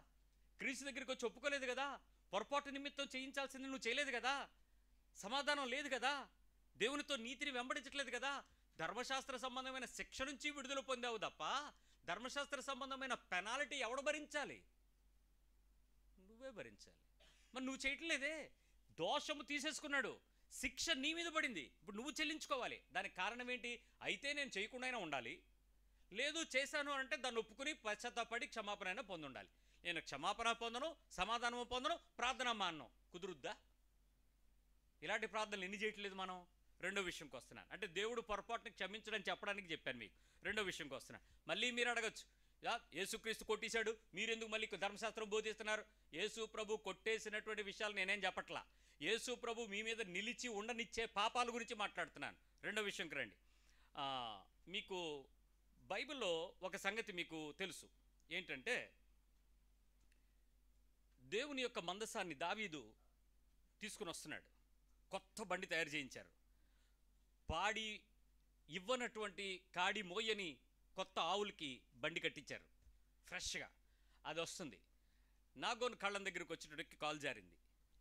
క్రీస్తు దగ్గరికి వచ్చి ఒప్పుకోలేదు కదా, పొరపాటు నిమిత్తం చేయించాల్సింది నువ్వు చేయలేదు కదా, సమాధానం లేదు కదా, దేవునితో నీతిని వెంబడించట్లేదు కదా, ధర్మశాస్త్ర సంబంధమైన శిక్ష నుంచి విడుదల పొందావు తప్ప ధర్మశాస్త్ర సంబంధమైన పెనాల్టీ ఎవడు భరించాలి? నువ్వే భరించాలి. మరి నువ్వు చేయట్లేదే. దోషము తీసేసుకున్నాడు, శిక్ష నీ మీద పడింది, ఇప్పుడు నువ్వు చెల్లించుకోవాలి. దానికి కారణం ఏంటి? అయితే నేను చేయకుండా ఉండాలి, లేదు చేశాను అంటే దాన్ని ఒప్పుకుని పశ్చాత్తాపడి క్షమాపణ అయినా పొందుండాలి. నేను క్షమాపణ పొందను, సమాధానము పొందను, ప్రార్థన మానను. కుదురుద్దా? ఇలాంటి ప్రార్థనలు ఎన్ని చేయట్లేదు మనం. రెండో విషయంకి వస్తున్నాను. అంటే దేవుడు పొరపాటుని క్షమించడం చెప్పడానికి చెప్పాను మీకు. రెండో విషయంకి వస్తున్నాను. మళ్ళీ మీరు అడగచ్చు, యేసుక్రీస్తు కొట్టేశాడు, మీరెందుకు మళ్ళీ ధర్మశాస్త్రం బోధిస్తున్నారు? యేసు ప్రభు కొట్టేసినటువంటి విషయాలు నేనేం చెప్పట్లా. యేసు ప్రభు మీ మీద నిలిచి ఉండనిచ్చే పాపాల గురించి మాట్లాడుతున్నాను. రెండో విషయంకి రండి. మీకు బైబిల్లో ఒక సంగతి మీకు తెలుసు ఏంటంటే, దేవుని యొక్క మందసాన్ని దావీదు తీసుకుని వస్తున్నాడు. కొత్త బండి తయారు చేయించారు. పాడి ఇవ్వనటువంటి కాడి మోయని కొత్త ఆవులకి బండి కట్టించారు ఫ్రెష్గా. అది వస్తుంది. నాగోన్ కళ్ళం దగ్గరికి వచ్చేటప్పటికి కాలు జారింది.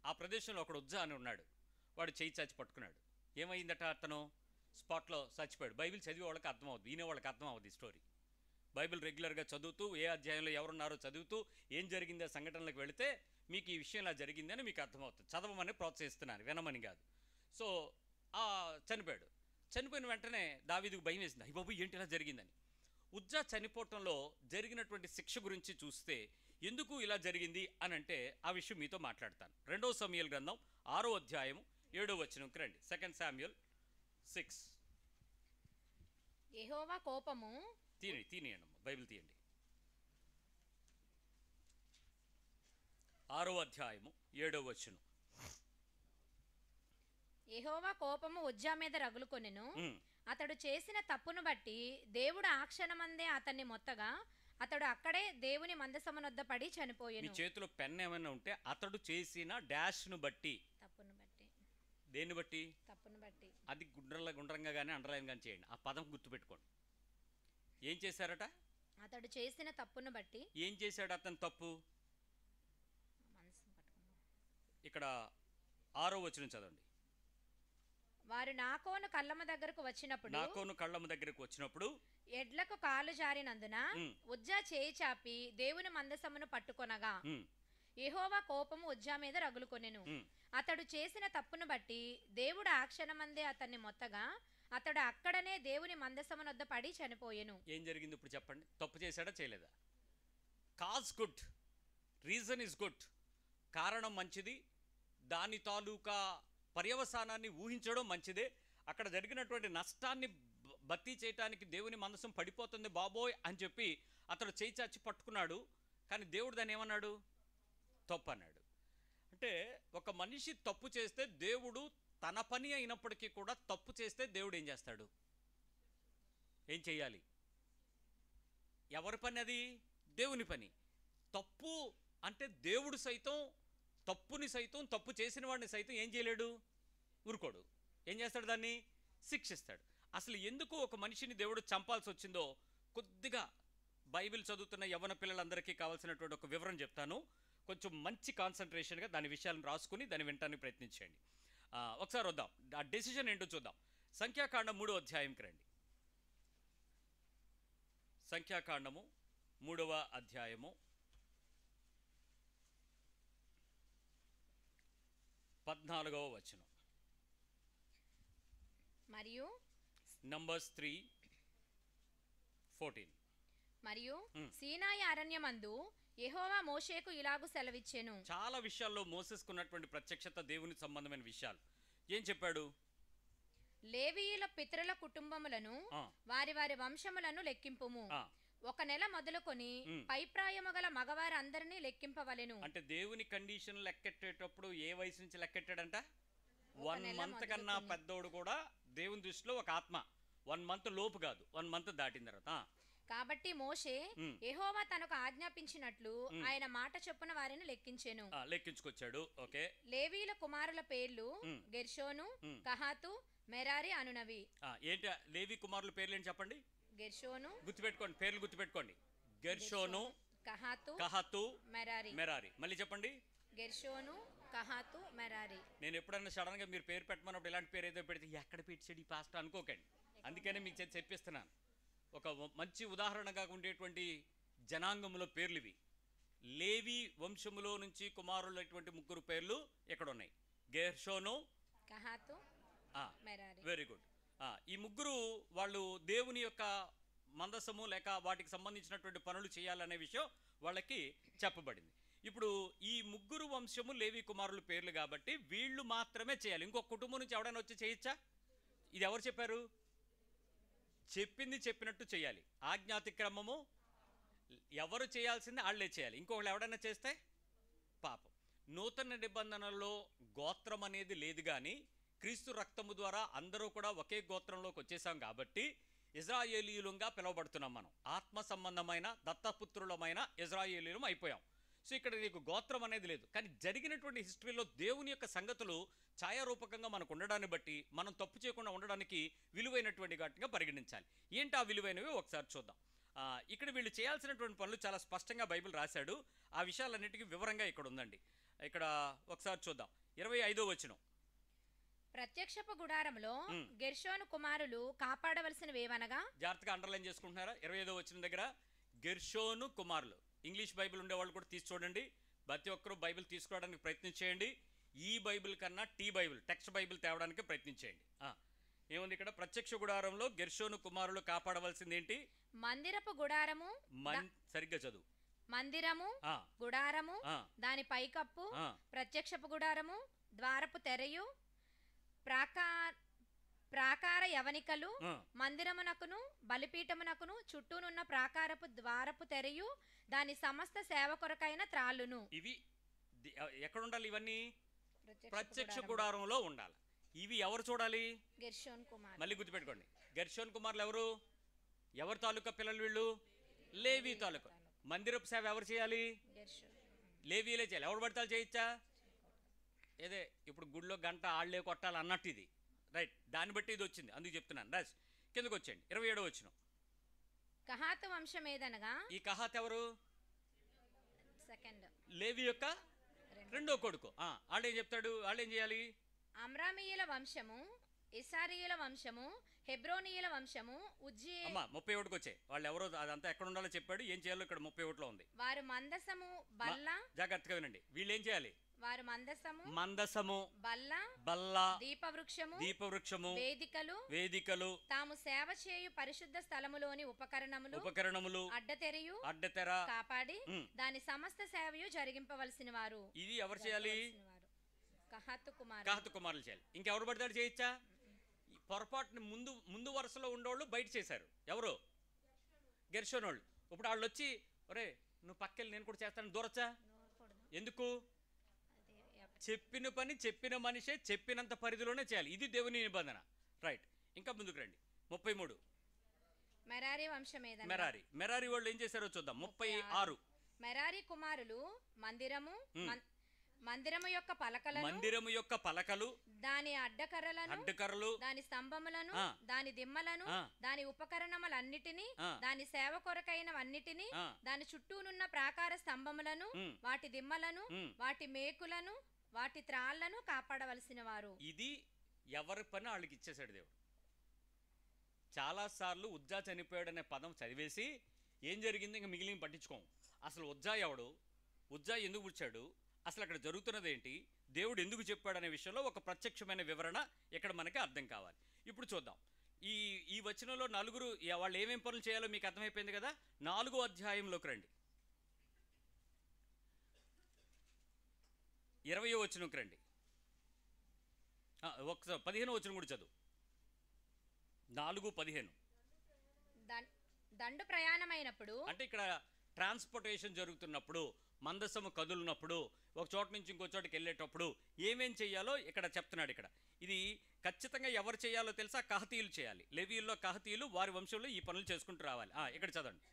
ఆ ప్రదేశంలో ఒకడు ఉజ్జా అని ఉన్నాడు. వాడు చేయి చాచి పట్టుకున్నాడు. ఏమైందట? అతను స్పాట్లో చచ్చిపోయాడు. బైబిల్ చదివే వాళ్ళకి అర్థమవుద్ది, వినే వాళ్ళకి అర్థం అవుద్ది స్టోరీ. బైబిల్ రెగ్యులర్గా చదువుతూ, ఏ అధ్యాయంలో ఎవరున్నారో చదువుతూ, ఏం జరిగిందో సంఘటనలకు వెళితే మీకు ఈ విషయం ఇలా జరిగిందని మీకు అర్థమవుతుంది. చదవమని ప్రోత్సహిస్తున్నాను, వినమని కాదు. సో చనిపోయాడు. చనిపోయిన వెంటనే దావీదుకు భయం వేసింది, అయ్య బాబు ఏంటి ఇలా జరిగిందని. ఉజ్జా చనిపోవటంలో జరిగినటువంటి శిక్ష గురించి చూస్తే ఎందుకు ఇలా జరిగింది అని అంటే ఆ విషయం మీతో మాట్లాడతాను. 2వ సమూయేలు గ్రంథం 6వ అధ్యాయము 7వ వచనంకి రండి. 2 Samuel 6. యెహోవా కోపము తీయండి బైబిల్ తీయండి. 6వ అధ్యాయము 7వ వచనం. యెహోవా కోపము ఉజ్జా మీద రగులుకొనెను. అతడు చేసిన తప్పును బట్టి దేవుడు ఆ క్షణమందే అతన్ని మొత్తగా అతడు అక్కడే దేవుని మందసమునొద్ద పడి చనిపోయెను. మీ చేతిలో పెన్ ఏమైనా ఉంటే అతడు చేసిన డాష్ను బట్టి, తప్పును బట్టి, దేన్ని బట్టి? తప్పును బట్టి. అది గుండ్రంగా కానీ అండర్లైన్ కానీ చేయండి. ఆ పదం గుర్తుపెట్టుకోండి. ఏం చేశారట? అతడు చేసిన తప్పును బట్టి. ఏం చేశాడు అతను తప్పు? ఇక్కడ 6వ వచనం చదవండి. వారు నాకోను కళ్ళమ దగ్గరకు వచ్చినప్పుడు ఎడ్లకు కాలు జారినందున ఉజ్జా చేయి చాపి దేవుని మందసమును పట్టుకొనగా యెహోవా కోపము ఉజ్జా మీద రగులుకొనెను. అతడు చేసిన తప్పును బట్టి దేవుడు ఆ క్షణమందే అతన్ని మొత్తగా అతడు అక్కడనే దేవుని మందసమునొద్ద పడి చనిపోయెను. ఏం జరిగింది ఇప్పుడు చెప్పండి? తప్పు చేశాడా చేయలేదా? Cause good, reason is good. కారణం మంచిది, దాని తాలూకా పర్యవసానాన్ని ఊహించడం మంచిదే. అక్కడ జరిగినటువంటి నష్టాన్ని భర్తీ చేయడానికి దేవుని మనసం పడిపోతుంది బాబోయ్ అని చెప్పి అతడు చేయి చాచి పట్టుకున్నాడు. కానీ దేవుడు దాన్ని ఏమన్నాడు? తప్పు అన్నాడు. అంటే ఒక మనిషి తప్పు చేస్తే దేవుడు తన పని అయినప్పటికీ కూడా తప్పు చేస్తే దేవుడు ఏం చేస్తాడు? ఏం చెయ్యాలి? ఎవరి పని అది? దేవుని పని. తప్పు అంటే దేవుడు సైతం తప్పుని సైతం, తప్పు చేసిన వాడిని సైతం ఏం చేయలేడు? ఊరుకోడు. ఏం చేస్తాడు? దాన్ని శిక్షిస్తాడు. అసలు ఎందుకు ఒక మనిషిని దేవుడు చంపాల్సి వచ్చిందో కొద్దిగా బైబిల్ చదువుతున్న యవ్వన పిల్లలందరికీ కావాల్సినటువంటి ఒక వివరం చెప్తాను. కొంచెం మంచి కాన్సన్ట్రేషన్గా దాని విషయాలను రాసుకుని దాన్ని వినటానికి ప్రయత్నించండి. ఒకసారి వద్దాం, ఆ డెసిషన్ ఏంటో చూద్దాం. సంఖ్యాకాండం 3వ అధ్యాయంకి రండి. సంఖ్యాకాండము 3వ అధ్యాయము 14వ వచనం. మరియు నంబర్స్ 3:14. మరియు సీనాయి అరణ్యమందు యెహోవా మోషేకు ఇలాగు సెలవిచ్చెను. చాలా విషయాల్లో మోసెస్కున్నటువంటి ప్రత్యక్షత దేవుని సంబంధమైన విషయాలు. ఏం చెప్పాడు? లేవీయుల పితరుల కుటుంబములను వారి వారి వంశములను లెక్కింపుము. 1 నెల మొదలుకొని పైప్రాయము గల మగవారి అందరినీ లెక్కింపవలెను. అంటే దేవుని కండిషన్ లెక్కెట్టేటప్పుడు ఏ వయసు నుంచి లెక్కెట్టాడంట? 1 మంత్ కన్నా పెద్దోడు కూడా దేవుని దృష్టిలో ఒక ఆత్మ. 1 మంత్ లోపు కాదు, 1 మంత్ దాటిన తర్వాత. కాబట్టి మోషే యెహోవా తనకు ఆజ్ఞాపించినట్లు ఆయన మాట చొప్పున వారిని లెక్కించెను. లెక్కించుకొచ్చాడు. ఓకే. లేవీయుల కుమారుల పేర్లు గెర్షోను, కహాతు, మెరారి అనునవి. ఏంటి లేవి కుమారుల పేర్లు ఏంటి చెప్పండి? గెర్షోను, గుర్తుపెట్టుకోండి, పేర్లు గుర్తుపెట్టుకోండి. గెర్షోను, కహాతు, మెరారి. మళ్ళీ చెప్పండి. గెర్షోను, కహాతు, మెరారి. నేను ఎప్పుడన్నా సడన్ గా మీరు పేరు పెట్టమన్నప్పుడు ఇలాంటి పేరు ఏదో పెడితే ఎక్కడ పెట్టాడు ఈ పాస్టర్ అనుకోకండి. అందుకనే మీకు చెప్పిస్తున్నాను. ఒక మంచి ఉదాహరణగా ఉండేటువంటి జనాంగంలో పేర్లు ఇవి. లేవి వంశములో నుంచి కుమారులైనటువంటి 3 పేర్లు ఎక్కడ ఉన్నాయి? Gershon, Kohath, Merari. Very good. ఈ 3 వాళ్ళు దేవుని యొక్క మందసము లేక వాటికి సంబంధించినటువంటి పనులు చేయాలనే విషయం వాళ్ళకి చెప్పబడింది. ఇప్పుడు ఈ 3 వంశము లేవి కుమారుల పేర్లు కాబట్టి వీళ్ళు మాత్రమే చేయాలి. ఇంకొక కుటుంబం నుంచి ఎవడైనా వచ్చి చేయొచ్చా? ఇది ఎవరు చెప్పారు? చెప్పింది చెప్పినట్టు చేయాలి. ఆజ్ఞాతిక్రమము ఎవరు చేయాల్సింది వాళ్ళే చేయాలి. ఇంకొకళ్ళు ఎవడైనా చేస్తే పాపం. నూతన నిబంధనలో గోత్రం అనేది లేదు, కానీ క్రీస్తు రక్తము ద్వారా అందరూ కూడా ఒకే గోత్రంలోకి వచ్చేసాం కాబట్టి ఇజ్రాయేలీయులుగా పిలువబడుతున్నాం. మనం ఆత్మ సంబంధమైన దత్తపుత్రులమైన ఇజ్రాయేలీయులం అయిపోయాం. సో ఇక్కడ నీకు గోత్రం అనేది లేదు, కానీ జరిగినటువంటి హిస్టరీలో దేవుని యొక్క సంగతులు ఛాయారూపకంగా మనకు ఉండడాన్ని బట్టి మనం తప్పు చేయకుండా ఉండడానికి విలువైనటువంటి వాటిగా పరిగణించాలి. ఏంటి ఆ విలువైనవి ఒకసారి చూద్దాం. ఇక్కడ వీళ్ళు చేయాల్సినటువంటి పనులు చాలా స్పష్టంగా బైబిల్ రాశాడు. ఆ విషయాలన్నిటికీ వివరంగా ఇక్కడ ఉందండి. ఇక్కడ ఒకసారి చూద్దాం. 25వ వచనం. ప్రత్యక్షపు గుడారంలో గెర్షోను కుమారులు కాపాడవలసినవేవనగా, జాగ్రత్తగా అండర్లైన్ చేసుకుంటున్నారా? 25వ వచనం దగ్గర గెర్షోను కుమారులు. ఇంగ్లీష్ బైబిల్ ఉండేవాళ్ళు కూడా తీసి చూడండి. ప్రతి ఒక్కరూ బైబిల్ తీసుకోవడానికి ప్రయత్నం చేయండి. ఈ బైబిల్ కన్నా టీ బైబిల్, టెక్స్ట్ బైబిల్ తేవడానికి ప్రయత్నించేయండి. ఏముంది ఇక్కడ? ప్రత్యక్ష గుడారంలో గెర్షోను కుమారులు కాపాడవలసింది ఏంటి? మందిరపు గుడారము. సరిగ్గా చదువు. మందిరము, గుడారము, దాని పైకప్పు, ప్రత్యక్షపు గుడారము, ద్వారపు తెరయు, ప్రాకార యవనికలు, మందిరమునకును బలిపీఠమునకును చుట్టూనున్న ప్రాకారపు ద్వారపు తెరయు, దాని సమస్త సేవ కొరకైన త్రాళ్ళును. ఇవి ఎక్కడ ఉండాలి? ఇవన్నీ ప్రత్యక్ష గుడారంలో ఉండాలి. ఇవి ఎవరు చూడాలి? గెర్షోన్ కుమార్. మళ్ళీ గుర్తుపెట్టుకోండి, గెర్షోన్ కుమార్లు ఎవరు? ఎవరి తాలూకా పిల్లలు వీళ్ళు? లేవి తాలూకా. మందిరపు సేవ ఎవరు చేయాలి? లేవీలే చేయాలి. ఎవరు పడతాలు చేయొచ్చా? ఏదే ఇప్పుడు గుడిలో గంట ఆళ్లే కొట్టాలి అన్నట్టు ఇది. రైట్, దాన్ని బట్టి ఇది వచ్చింది, అందుకు చెప్తున్నాను. రాజ్ కిందకు వచ్చేయండి. 27వ వచనం. కహాతు వంశం ఏదనగా, ఈ కహాత్ ఎవరు? సెకండ్ లేవి యొక్క రెండో కొడుకు. వాళ్ళేం చెప్తాడు? వాళ్ళేం చేయాలి? అమ్రామీయుల వంశము, ఇస్సారీయుల వంశము, హెబ్రోనీయుల వంశము, 31కి వచ్చాయి. వాళ్ళు ఎవరో అదంతా ఎక్కడ ఉండాలో చెప్పాడు. ఏం చేయాలో ఇక్కడ 31లో ఉంది. వారు మందసము, బల్ల. జాగ్రత్తగా వినండి. వీళ్ళు ఏం చేయాలి? వారు మందసము, బల్ల, దీపవృక్షము, వేదికలు, తాము సేవ చేయు పరిశుద్ధ స్థలములోని ఉపకరణములు, అడ్డతెర కాపాడి దాని సమస్త సేవయు జరిగింపవలసిన వారు. ఇది ఎవరు చేయాలి? కహాతు కుమారులు చేయాలి. ఇంకెవరు పడతాడు చేయొచ్చా? పొరపాటుని ముందు వరుసలో ఉండేవాళ్ళు బయట చేశారు. ఎవరు? గెర్షోనోళ్ళు. ఇప్పుడు వాళ్ళు వచ్చి ఒరే నువ్వు పక్కెళ్ళి నేను కూడా చేస్తాను దూరచ్చా? ఎందుకు? చెప్పిన పని చెప్పిన మనిషే చెప్పినంత పరిధిలోనే చేయాలి. ఇది దేవుని నిబంధన. రైట్, ఇంకా ముందుకు రండి. 33. మెరారి వంశం ఏదనగా, మెరారి వాళ్ళు ఏం చేశారో చూద్దాం. 36. మెరారి కుమారులు మందిరము, మందిరము యొక్క పలకలు దాని అడ్డకర్రలు దాని స్తంభములను దాని దిమ్మలను దాని ఉపకరణములన్నిటినీ దాని సేవ కొరకైనవన్నిటినీ దాని చుట్టూనున్న ప్రాకార స్తంభములను వాటి దిమ్మలను వాటి మేకులను వాటి త్రాళ్లను కాపాడవలసిన వారు. ఇది ఎవరి పని వాళ్ళకి ఇచ్చేసాడు దేవుడు. చాలాసార్లు ఉజ్జా చనిపోయాడనే పదం చదివేసి ఏం జరిగింది ఇంకా మిగిలిన పట్టించుకోం. అసలు ఉజ్జా ఎవడు, ఉజ్జా ఎందుకు పుచ్చాడు, అసలు అక్కడ జరుగుతున్నది ఏంటి, దేవుడు ఎందుకు చెప్పాడనే విషయంలో ఒక ప్రత్యక్షమైన వివరణ ఇక్కడ మనకి అర్థం కావాలి. ఇప్పుడు చూద్దాం. ఈ వచనంలో నలుగురు వాళ్ళు ఏమేం పనులు చేయాలో మీకు అర్థమైపోయింది కదా. 4వ అధ్యాయంలోకి రండి, 20వ వచనంకి రండి. ఒకసారి 15వ వచనం కూడా చదువు. 4:15. దండు ప్రయాణమైనప్పుడు అంటే ఇక్కడ ట్రాన్స్పోర్టేషన్ జరుగుతున్నప్పుడు, మందసము కదులున్నప్పుడు, ఒక చోట నుంచి ఇంకో చోటుకి వెళ్ళేటప్పుడు ఏమేం చేయాలో ఇక్కడ చెప్తున్నాడు. ఇక్కడ ఇది ఖచ్చితంగా ఎవరు చేయాలో తెలుసా? కహతీయులు చేయాలి. లేవీయుల్లో కహతీయులు వారి వంశంలో ఈ పనులు చేసుకుంటూ రావాలి. ఇక్కడ చదవండి.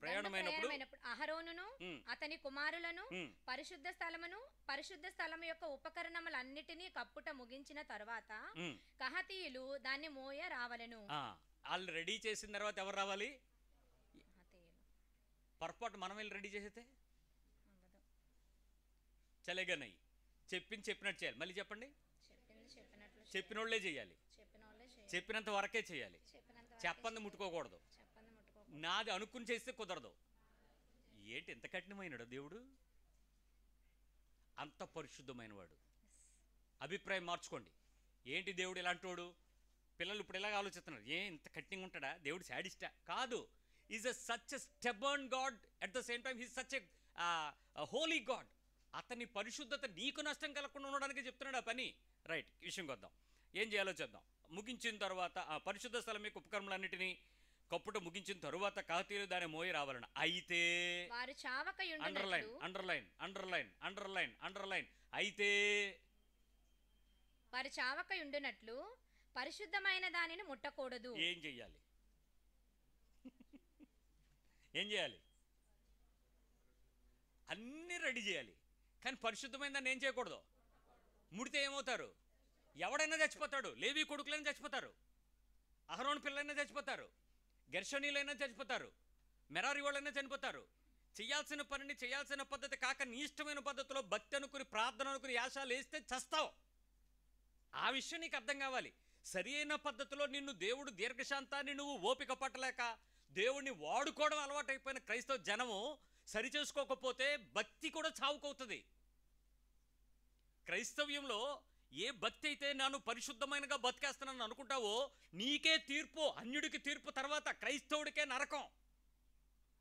ప్రయాణమైనప్పుడు అహరోనును అతని కుమారులను పరిశుద్ధ స్థలము యొక్క ఉపకరణములన్నిటినీ కప్పుట ముగించిన తర్వాత కహతీయులు దాన్ని మోయ రావలెను. వాళ్ళు రెడీ చేసిన తర్వాత ఎవరు రావాలి? పొరపాటు మనం వెళ్ళి రెడీ చేసేస్తే చలేగనయ్యి చెప్పినట్టు చేయాలి. మళ్ళీ చెప్పండి. చెప్పినోళ్లే చేయాలి, చెప్పినంత వరకే చేయాలి, చెప్పంది ముట్టుకోకూడదు. నాది అనుకుని చేస్తే కుదరదు. ఏంటి ఎంత కఠినమైనడు దేవుడు, అంత పరిశుద్ధమైన వాడు. అభిప్రాయం మార్చుకోండి. ఏంటి దేవుడు ఇలాంటోడు? పిల్లలు ఇప్పుడు ఇలాగ ఆలోచిస్తున్నారు, ఇంత కఠినంగా ఉంటాడా దేవుడు? శాడిస్టా? కాదు. Is such a stubborn God, at the same time he's such a holy God. అతని పరిశుద్ధత నీకు నష్టం కలగకుండా ఉండడానికి చెప్తున్నాడు ఆ పని. రైట్, విషయంకి వద్దాం. ఏం చేయాలో చేద్దాం. ముగించిన తర్వాత పరిశుద్ధ స్థలం యొక్క ఉపకరణలన్నిటినీ కప్పుట ముగించిన తరువాత కహతీయులు దాని మోయి రావాలన్న. అయితే underline underline underline underline underline అయితే వారి చావక ఉండునట్లు పరిశుద్ధమైన దానిని ముట్టకూడదు. ఏం చెయ్యాలి? ఏం చేయాలి? అన్నీ రెడీ చేయాలి, కానీ పరిశుద్ధమైన దాన్ని ఏం చేయకూడదు. ముడితే ఏమవుతారు? ఎవడైనా చచ్చిపోతాడు. లేవీ కొడుకులైనా చచ్చిపోతారు, అహరోను పిల్లలైనా చచ్చిపోతారు, గెర్షనీలైనా చచ్చిపోతారు, మెరారి వాళ్ళైనా చనిపోతారు. చేయాల్సిన పనిని చేయాల్సిన పద్ధతి కాక నీ ఇష్టమైన పద్ధతిలో భక్తి అనుకుని ప్రార్థన అనుకుని యాశాలు వేస్తే చస్తావు. ఆ విషయం నీకు అర్థం కావాలి. సరి అయిన పద్ధతిలో నిన్ను దేవుడు దీర్ఘశాంతాన్ని నువ్వు ఓపిక పట్టలేక దేవుడిని వాడుకోవడం అలవాటైపోయిన క్రైస్తవ జనము సరి చేసుకోకపోతే భక్తి కూడా చావుకవుతుంది. క్రైస్తవ్యంలో ఏ భక్తి అయితే నేను పరిశుద్ధమైనగా బతికేస్తానని అనుకుంటావో నీకే తీర్పు, అన్యుడికి తీర్పు తర్వాత క్రైస్తవుడికే నరకం.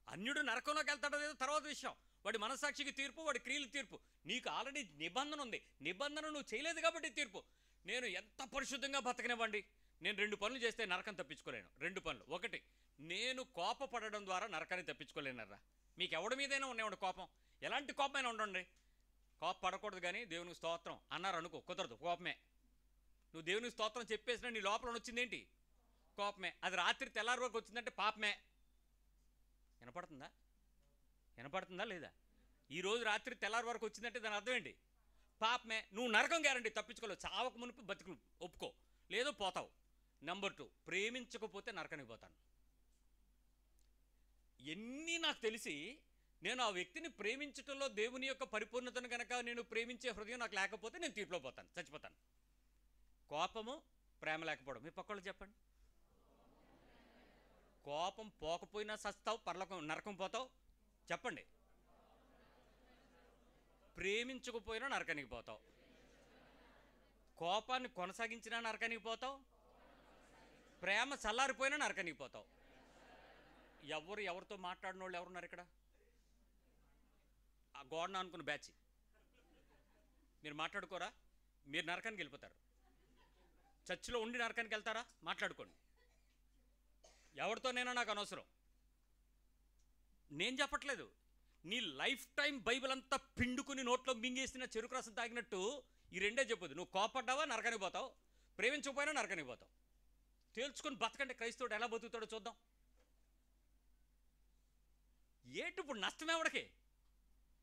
అన్యుడు నరకంలోకి వెళ్తాడో లేదో తర్వాత విషయం. వాడి మనస్సాక్షికి తీర్పు, వాడి క్రియలు తీర్పు. నీకు ఆల్రెడీ నిబంధన ఉంది, నిబంధన నువ్వు చేయలేదు కాబట్టి తీర్పు. నేను ఎంత పరిశుద్ధంగా బతకనివ్వండి, నేను 2 పనులు చేస్తే నరకం తప్పించుకోలేను. 2 పనులు. ఒకటి, నేను కోపపడడం ద్వారా నరకాన్ని తప్పించుకోలేనరా. మీకు ఎవడి మీదైనా ఉండేవాడు కోపం, ఎలాంటి కోపమైనా ఉండండి, కోపం పడకూడదు. కానీ దేవునికి స్తోత్రం అన్నారు అనుకో, కుదరదు, కోపమే. నువ్వు దేవునికి స్తోత్రం చెప్పేసినా నీ లోపల వచ్చింది ఏంటి? కోపమే. అది రాత్రి తెల్లారి వరకు వచ్చిందంటే పాపమే. వినపడుతుందా లేదా? ఈరోజు రాత్రి తెల్లారి వరకు వచ్చిందంటే దాని అర్థం ఏంటి? పాపమే. నువ్వు నరకం గ్యారంటీ తప్పించుకోలేవు. చావక మునుపు బతుకు ఒప్పుకో, లేదో పోతావు. నెంబర్ 2, ప్రేమించకపోతే నరకానికి పోతాను. ఎన్ని నాకు తెలిసి నేను ఆ వ్యక్తిని ప్రేమించటంలో దేవుని యొక్క పరిపూర్ణతను కనుక నేను ప్రేమించే హృదయం నాకు లేకపోతే నేను తీర్పులో పోతాను, చచ్చిపోతాను. కోపము, ప్రేమ లేకపోవడం. మీ పక్కళ్ళు చెప్పండి. కోపం పోకపోయినా సస్తావు, పరలోకం నరకం పోతావు. చెప్పండి. ప్రేమించకపోయినా నరకానికి పోతావు. కోపాన్ని కొనసాగించినా నరకానికి పోతావు. ప్రేమ చల్లారిపోయినా నరకానికి పోతావు. ఎవరితో మాట్లాడిన వాళ్ళు ఎవరున్నారు ఇక్కడ? ఆ గోడన అనుకున్న బ్యాచ్ మీరు మాట్లాడుకోరా? మీరు నరకానికి వెళ్ళిపోతారు. చర్చిలో ఉండి నరకానికి వెళ్తారా? మాట్లాడుకోండి. ఎవరితోనైనా నాకు అనవసరం. నేను చెప్పట్లేదు. నీ లైఫ్ టైం బైబిల్ అంతా పిండుకుని నోట్లో మింగేసిన చెరుకు రసం తాగినట్టు ఈ రెండే చెప్పదు. నువ్వు కోపడ్డావా నరకానికి పోతావు, ప్రేమించకపోయినా నరకానికి పోతావు. తేల్చుకొని బతకండి. క్రైస్తవుడు ఎలా బతుకుతాడో చూద్దాం. ఏటు ఇప్పుడు నష్టం ఎవడికి?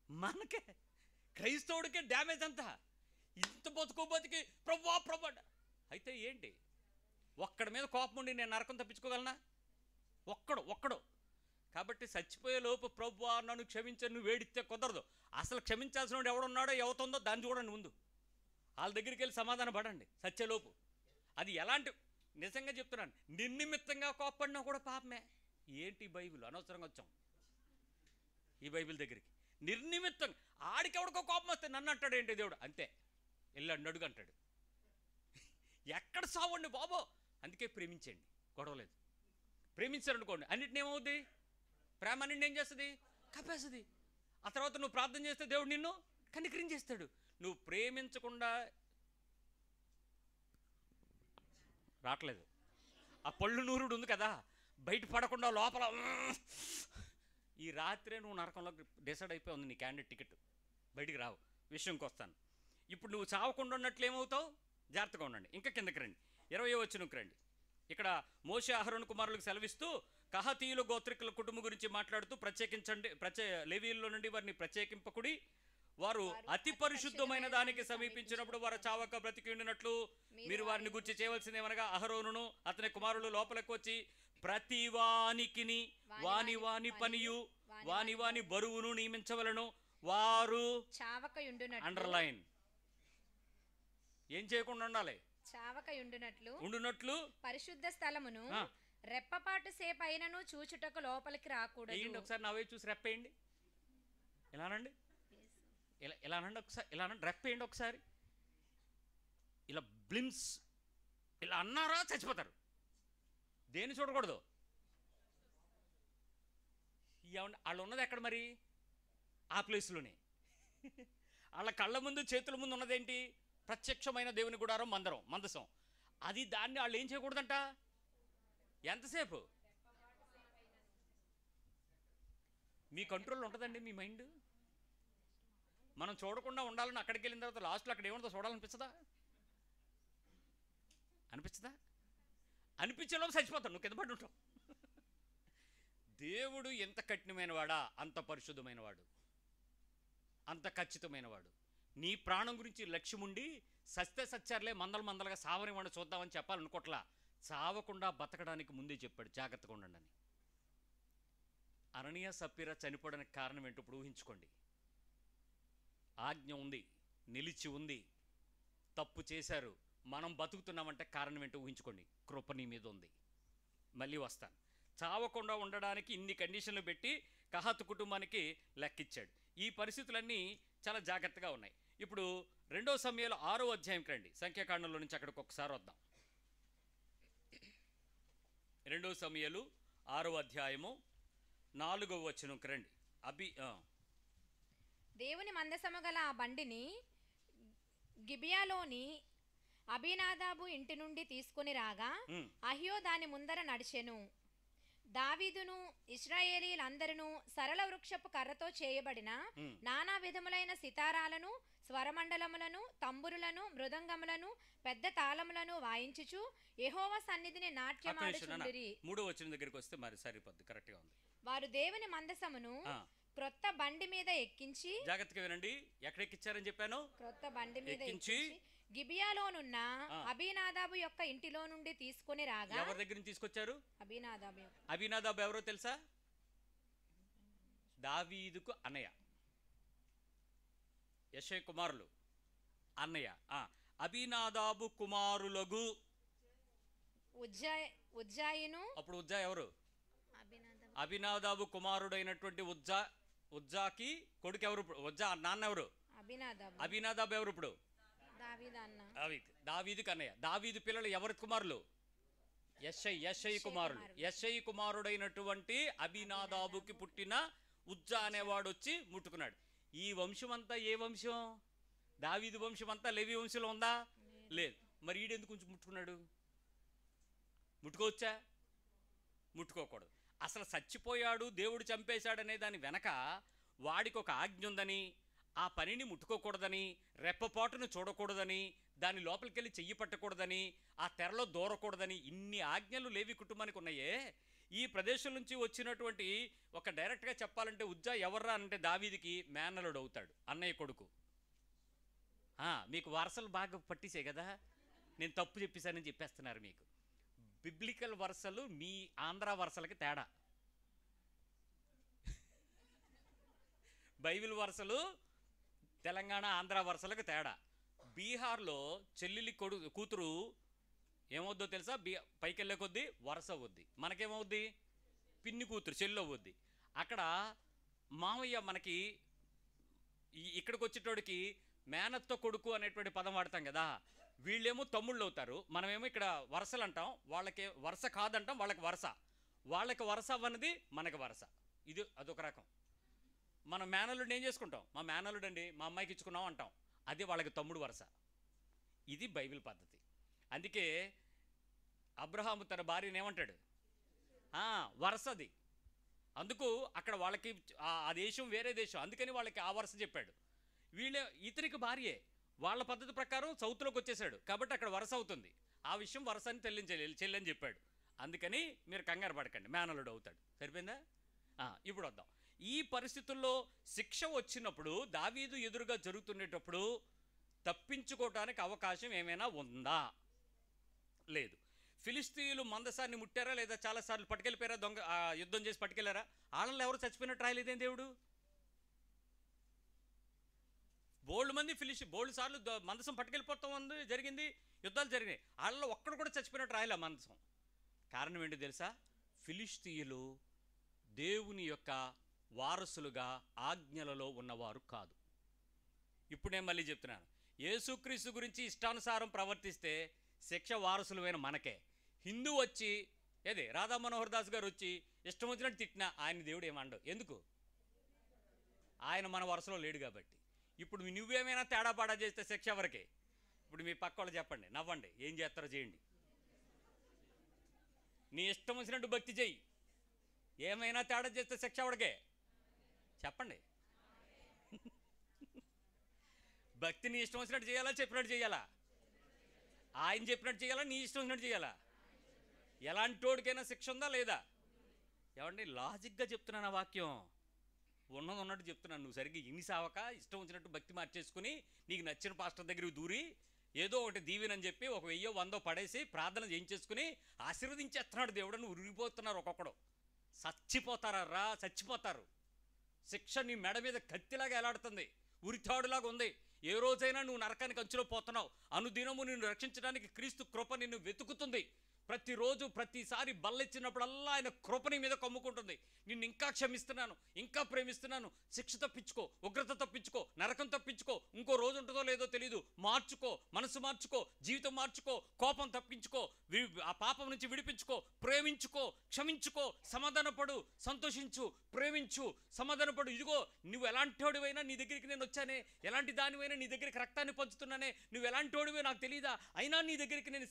మనకే. క్రైస్తవుడికే డ్యామేజ్ అంతా. ఇంత బతికి ప్రభువా ప్రభు అయితే ఏంటి? ఒక్కడి మీద కోపం ఉండి నేను నరకం తప్పించుకోగలనా? ఒక్కడు. కాబట్టి చచ్చిపోయే లోపు ప్రభువా నన్ను క్షమించని నువ్వు వేడిస్తే కుదరదు. అసలు క్షమించాల్సిన వాడు ఎవడున్నాడో ఎవతుందో దాన్ని చూడండి ముందు. వాళ్ళ దగ్గరికి వెళ్ళి సమాధానం పడండి సత్యలోపు. అది ఎలాంటి, నిజంగా చెప్తున్నాను, నిర్నిమిత్తంగా కోప్పడినా కూడా పాపమే. ఏంటి బైబిల్? అనవసరంగా వచ్చాం ఈ బైబిల్ దగ్గరికి. నిర్నిమిత్తంగా ఆడికెవడికో కోపం వస్తే నన్ను అంటాడు ఏంటి దేవుడు? అంతే, వెళ్ళండి అడుగు అంటాడు. ఎక్కడ సావండి బాబో. అందుకే ప్రేమించండి, గొడవలేదు. ప్రేమించారనుకోండి అన్నిటిని ఏమవుద్ది? ప్రేమ అన్నింటి ఏం చేస్తుంది? కప్పేస్తుంది. ఆ తర్వాత నువ్వు ప్రార్థన చేస్తే దేవుడు నిన్ను కనికరించేస్తాడు. నువ్వు ప్రేమించకుండా రావట్లేదు. ఆ పళ్ళు నూరుడు ఉంది కదా, బయట పడకుండా లోపల ఈ రాత్రే నువ్వు నరకంలో డిసైడ్ అయిపోయి ఉంది నీ క్యాండిడేట్ టికెట్, బయటికి రావు. విషయంకి వస్తాను. ఇప్పుడు నువ్వు చావకుండా ఉన్నట్లు ఏమవుతావు? జాగ్రత్తగా ఉండండి. ఇంకా కిందకి రండి, 20వ వచనంకి రండి. ఇక్కడ మోషే అహరోను కుమారులకు సెలవిస్తూ కహాతీయుల గోత్రికుల కుటుంబం గురించి మాట్లాడుతూ ప్రత్యేకించండి, లేవీయుల్లో నుండి వారిని ప్రత్యేకింపకుడి, వారు అతి పరిశుద్ధమైన దానికి సమీపించినప్పుడు వారు చావక బ్రతికి ఉండినట్లు మీరు వారిని గుర్చి చేయవలసింది ఏమనగా అహరోనును అతని కుమారులు లోపలికి వచ్చి ప్రతి వానికిని వాని వాని పనియు వాని వాని బరువును నియమించవలను. వారు అండర్లైన్ ఏం చేయకుండా ఉండాలి? చావక ఉండునట్లు పరిశుద్ధ స్థలమును రెప్పపాటు సేపు అయినను చూచుటకు లోపలికి రాకూడదు. ఒకసారి నా వైపు చూసి రెప్పేయండి. ఇలానండి, ఇలా అనండి ఒకసారి, ఇలా అనండి, రెప్పేయండి ఒకసారి. ఇలా బ్లిమ్స్ ఇలా అన్నారా చచ్చిపోతారు. దేన్ని చూడకూడదు. వాళ్ళు ఉన్నది ఎక్కడ మరి? ఆ ప్లేస్లోనే. వాళ్ళ కళ్ళ ముందు చేతుల ముందు ఉన్నదేంటి? ప్రత్యక్షమైన దేవుని గుడారం, మందసం. అది దాన్ని వాళ్ళు ఏం చేయకూడదంట? ఎంతసేపు? మీ కంట్రోల్లో ఉంటుందండి మీ మైండ్. మనం చూడకుండా ఉండాలని అక్కడికి వెళ్ళిన తర్వాత లాస్ట్లో అక్కడ ఏముందో చూడాలనిపించదా? అనిపించేలోపు చచ్చిపోతాడు, నువ్వు కింద పడి ఉంటావు. దేవుడు ఎంత కఠినమైన వాడా, అంత పరిశుద్ధమైన వాడు, అంత ఖచ్చితమైన వాడు. నీ ప్రాణం గురించి లక్ష్యం ఉండి సత్యార్లే మందలుగా సావనివ్వండి చూద్దామని చెప్పాలనుకోట్లా. చావకుండా బతకడానికి ముందే చెప్పాడు జాగ్రత్తగా ఉండండి అని. అననీయ సప్పీరా చనిపోవడానికి కారణం ఏంటో ఇప్పుడు ఊహించుకోండి. ఆజ్ఞ ఉంది, నిలిచి ఉంది, తప్పు చేశారు, మనం బతుకుతున్నామంటే కారణం ఏంటో ఊహించుకోండి. కృప నీ మీద ఉంది. మళ్ళీ వస్తాను. చావకుండా ఉండడానికి ఇన్ని కండిషన్లు పెట్టి కహాతు కుటుంబానికి లెక్కిచ్చాడు. ఈ పరిస్థితులన్నీ చాలా జాగ్రత్తగా ఉన్నాయి. ఇప్పుడు 2 సమూయేలు 6వ అధ్యాయంకి రండి. సంఖ్యాకాండంలో నుంచి అక్కడికి ఒకసారి వద్దాం. 2 సమూయేలు 6వ అధ్యాయము 4వ వచనంకి రండి. దేవుని మందసము గల ఆ బండిని గిబియాలోని అబీనాదాబు ఇంటి నుండి తీసుకుని రాగా అహ్యో దాని ముందర నడిచెను. దావీదును ఇశ్రాయేలీలందరూ సరళ వృక్షపు కర్రతో చేయబడిన నానా విధములైన సితారాలను, స్వరమండలములను, తంబురులను, మృదంగములను, పెద్ద తాళములను వాయించుచు యెహోవా సన్నిధిని నాట్యమాడుచుండిరి. 3వ వచనం దగ్గరికి వస్తే మరి సరిపోద్ది, కరెక్ట్ గా ఉంది. వారు దేవుని మందసమును క్రొత్త బండి మీద ఎక్కించి, జాగ్రత్తగా వినండి, ఎక్కడ ఎక్కించారని చెప్పాను? క్రొత్త బండి మీద ఎక్కించి గిబియాలోనున్న అబీనాదాబు యొక్క ఇంటిలో నుండి తీసుకుని రాగా. ఎవరి దగ్గర నుంచి తీసుకొచ్చారు? అబీనాదాబు. అబీనాదాబు ఎవరో తెలుసా? దావీదుకు అన్నయ్య, యెషై కుమారులు అన్నయ్య. అబీనాదాబు కుమారులగు ఉజ్జాయిను. అప్పుడు ఉజ్జా ఎవరు? అబీనాదాబు కుమారుడైనటువంటి ఉజ్జాకి కొడుకు ఎవరు? ఉజ్జా నాన్న ఎవరు? అబీనాదాబు ఎవరు? ఇప్పుడు దావీదుకు అన్నయ్య. దావీదు పిల్లలు ఎవరి కుమారులు? యెషై కుమారులు. యెషై కుమారుడైనటువంటి అబీనాదాబుకి పుట్టిన ఉజ్జా అనేవాడు వచ్చి ముట్టుకున్నాడు. ఈ వంశం అంతా ఏ వంశం? దావీదు వంశం అంతా లేవి వంశంలో ఉందా? లేదు. మరి ఈడెందుకు కొంచెం ముట్టుకున్నాడు? ముట్టుకోవచ్చా? ముట్టుకోకూడదు. అసలు చచ్చిపోయాడు, దేవుడు చంపేశాడనే దాని వెనక వాడికి ఒక ఆజ్ఞ ఉందని, ఆ పనిని ముట్టుకోకూడదని, రెప్పపాటును చూడకూడదని, దాని లోపలికి వెళ్ళి చెయ్యి పట్టకూడదని, ఆ తెరలో దూరకూడదని ఇన్ని ఆజ్ఞలు లేవి కుటుంబానికి ఉన్నాయే. ఈ ప్రదేశం నుంచి వచ్చినటువంటి ఒక డైరెక్ట్గా చెప్పాలంటే ఉజ్జా ఎవర్రా అంటే దావీదికి మేనలుడు అవుతాడు, అన్నయ్య కొడుకు. మీకు వరుసలు బాగా పట్టేసాయి కదా, నేను తప్పు చెప్పేశానని చెప్పేస్తున్నారు. మీకు బిబ్లికల్ వరుసలు మీ ఆంధ్ర వరుసలకి తేడా. బైబిల్ వరుసలు తెలంగాణ ఆంధ్ర వరుసలకు తేడా. బీహార్లో చెల్లెలి కూతురు ఏమవుద్దో తెలుసా? పైకి వెళ్ళే కొద్దీ వరుస అవుద్ది. మనకేమవుద్ది? పిన్ని కూతురు చెల్లి అవుద్ది. అక్కడ మామయ్య మనకి ఇక్కడికి వచ్చేటోడికి మేనత్త కొడుకు అనేటువంటి పదం వాడతాం కదా. వీళ్ళేమో తమ్ముళ్ళు అవుతారు, మనమేమో ఇక్కడ వరుసలు అంటాం. వాళ్ళకి వరుస కాదంటాం, వాళ్ళకి వరుస. వాళ్ళకి వరుస అవ్వనిది మనకి వరుస. ఇది అదొక రకం. మనం మేనల్లుడిని ఏం చేసుకుంటాం? మా మేనల్లుడు అండి, మా అమ్మాయికి ఇచ్చుకున్నాం అంటాం. అది వాళ్ళకి తమ్ముడు వరుస. ఇది బైబిల్ పద్ధతి. అందుకే అబ్రహాము తన భార్యను ఏమంటాడు? వరుసది. అందుకు అక్కడ వాళ్ళకి ఆ దేశం వేరే దేశం, అందుకని వాళ్ళకి ఆ వరుస చెప్పాడు. వీళ్ళే ఇతనికి భార్యే, వాళ్ళ పద్ధతి ప్రకారం సౌత్లోకి వచ్చేసాడు కాబట్టి అక్కడ వరుస అవుతుంది. ఆ విషయం వరుస అని చెల్లని చెప్పాడు. అందుకని మీరు కంగారు పడకండి, మేనలుడు అవుతాడు. సరిపోయిందా? ఇప్పుడు వద్దాం. ఈ పరిస్థితుల్లో శిక్ష వచ్చినప్పుడు దావీదు ఎదురుగా జరుగుతున్నప్పుడు తప్పించుకోవటానికి అవకాశం ఏమైనా ఉందా? లేదు. ఫిలిస్తీయులు మందసాన్ని ముట్టారా లేదా? చాలాసార్లు పట్టుకెళ్ళిపోయారా? దొంగ యుద్ధం చేసి పట్టుకెళ్ళారా? వాళ్ళలో ఎవరు చచ్చిపోయినట్టు రాయలేదేం దేవుడు? బోల్డ్ మంది బోల్డ్ సార్లు మందసం పట్టుకెళ్ళిపోతాం జరిగింది, యుద్ధాలు జరిగినాయి. వాళ్ళలో ఒక్కడు కూడా చచ్చిపోయినట్టు రాయలే మందసం. కారణం ఏంటో తెలుసా? ఫిలిస్తీయులు దేవుని యొక్క వారసులుగా ఆజ్ఞలలో ఉన్నవారు కాదు. ఇప్పుడు నేను మళ్ళీ చెప్తున్నాను, యేసుక్రీస్తు గురించి ఇష్టానుసారం ప్రవర్తిస్తే శిక్ష వారసులమైన మనకే. హిందూ వచ్చి రాధా మనోహర్ దాస్ గారు వచ్చి ఇష్టం వచ్చినట్టు తిట్టినా ఆయన దేవుడు ఏమండవు. ఎందుకు? ఆయన మన వరుసలో లేడు కాబట్టి. ఇప్పుడు నువ్వేమైనా తేడా పాడా చేస్తే శిక్ష ఎవరికే? ఇప్పుడు మీ పక్క వాళ్ళు చెప్పండి, నవ్వండి, ఏం చేస్తారో చేయండి. నీ ఇష్టం వచ్చినట్టు భక్తి చెయ్యి, ఏమైనా తేడా చేస్తే శిక్ష ఎవరికే? చెప్పండి. భక్తి నీ ఇష్టం వచ్చినట్టు చేయాలా, చెప్పినట్టు చేయాలా? ఆయన చెప్పినట్టు చేయాలా, నీ ఇష్టం వచ్చినట్టు చేయాలా? ఎలాంటోడికైనా శిక్ష ఉందా లేదా? ఏమండి, లాజిక్గా చెప్తున్నాను ఆ వాక్యం, ఉన్నది ఉన్నట్టు చెప్తున్నాను. నువ్వు సరిగ్గా ఇన్ని సావక ఇష్టం వచ్చినట్టు భక్తి మార్చేసుకుని నీకు నచ్చిన పాస్టర్ దగ్గరికి దూరి ఏదో ఒకటి దీవెనని చెప్పి 1000 100 పడేసి ప్రార్థన చేయించేసుకుని ఆశీర్వదించేస్తున్నాడు దేవుడు. నువ్వు ఉరిగిపోతున్నారు, ఒక్కొక్కడు చచ్చిపోతారా? చచ్చిపోతారు. శిక్ష నీ మెడ మీద కత్తిలాగా ఎలాడుతుంది, ఉరితాడులాగా ఉంది. ఏ రోజైనా నువ్వు నరకానికి అంచులో పోతున్నావు. అనుదినము నిన్ను రక్షించడానికి క్రీస్తు కృప నిన్ను వెతుకుతుంది. ప్రతిరోజు ప్రతిసారి బల్లెచ్చినప్పుడల్లా ఆయన కృపని మీద కమ్ముకుంటుంది. నిన్ను ఇంకా క్షమిస్తున్నాను, ఇంకా ప్రేమిస్తున్నాను. శిక్ష తప్పించుకో, ఉగ్రత తప్పించుకో, నరకం తప్పించుకో. ఇంకో రోజు ఉంటుందో లేదో తెలీదు. మార్చుకో, మనసు మార్చుకో, జీవితం మార్చుకో, కోపం తప్పించుకో, ఆ పాపం నుంచి విడిపించుకో, ప్రేమించుకో, క్షమించుకో, సమాధానపడు, సంతోషించు, ప్రేమించు, సమాధానపడు. ఇదిగో నువ్వు ఎలాంటోడివైనా నీ దగ్గరికి నేను వచ్చానే, ఎలాంటి దానివైనా నీ దగ్గరికి రక్తాన్ని పంచుతున్నానే, నువ్వు ఎలాంటోడివో నాకు తెలియదా, అయినా నీ దగ్గరికి నేను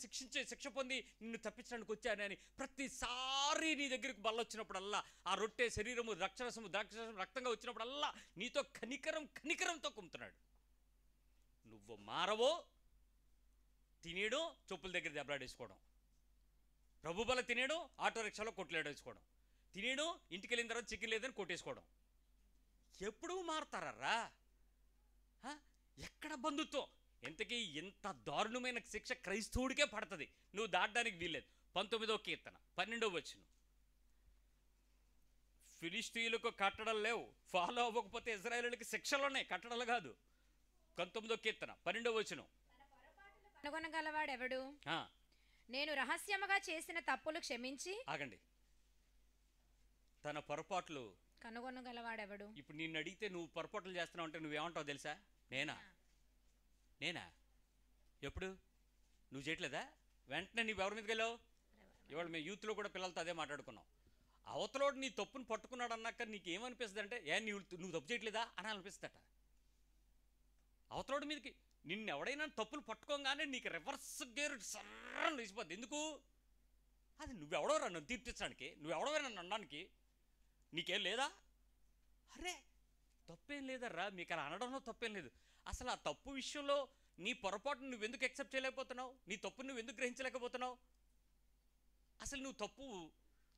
శిక్ష పొంది నిన్ను తప్పించడానికి వచ్చానే అని ప్రతిసారి నీ దగ్గరికి బల్లొచ్చినప్పుడల్లా, ఆ రొట్టె శరీరము ద్రాక్షరసము రక్తంగా వచ్చినప్పుడల్లా నీతో కనికరంతో కుమ్ముతున్నాడు. నువ్వు మారవో తినేడు చెప్పుల దగ్గర దెబ్బలాడేసుకోవడం, ప్రభు బల తినేడు ఆటో రిక్షాలో కొట్లాడేసుకోవడం, తినేడు ఇంటికి వెళ్ళిన తర్వాత చికెన్ లేదని కొట్టేసుకోవడం. ఎప్పుడు మారతారా? ఎక్కడ బంధుత్వం? ఇంతకీ ఇంత దారుణమైన శిక్ష క్రైస్తవుడికే పడుతుంది, నువ్వు దాటడానికి వీల్లేదు. 19వ కీర్తన 12వ వచనం, ఫిలిస్తీయులకు కట్టడలు లేవు, ఫాలో అవ్వకపోతే ఇశ్రాయేలుకి శిక్షలు ఉన్నాయి, కట్టడలు కాదు. 19వ కీర్తన 12వ వచనం, కనుగొనగలవాడెవడు? నేను రహస్యముగా చేసిన తప్పులు క్షమించి. ఆగండి. తన పొరపాట్లు కనుగొనగలవాడెవడు? ఇప్పుడు నిన్ను అడిగితే నువ్వు పొరపాట్లు చేస్తున్నావు అంటే నువ్వేమంటావు తెలుసా? నేనా? ఎప్పుడు? నువ్వు చేయట్లేదా? వెంటనే నువ్వు ఎవరి మీదకి వెళ్ళావు? ఇవాళ మేము యూత్లో కూడా పిల్లలతో అదే మాట్లాడుకున్నాం. అవతలోడు నీ తప్పును పట్టుకున్నాడు అన్నాక నీకు ఏమనిపిస్తుంది అంటే, నువ్వు తప్పు చేయట్లేదా అని అనిపిస్తుందట. అవతలోడి మీదకి నిన్ను ఎవడైనా తప్పులు పట్టుకోగానే నీకు రివర్స్ గేర్ సర్రని లేచిపోద్ది. ఎందుకు? అది నువ్వెవడోరా నన్ను తీర్పించడానికి, నువ్వెవడో నన్ను అనడానికి, నీకేం లేదా? అరే తప్పేం లేదర్రా, మీకు అలా అనడంలో తప్పేం లేదు. అసలు ఆ తప్పు విషయంలో నీ పొరపాటును నువ్వు ఎందుకు యాక్సెప్ట్ చేయలేకపోతున్నావు? నీ తప్పును నువ్వు ఎందుకు గ్రహించలేకపోతున్నావు? అసలు నువ్వు తప్పు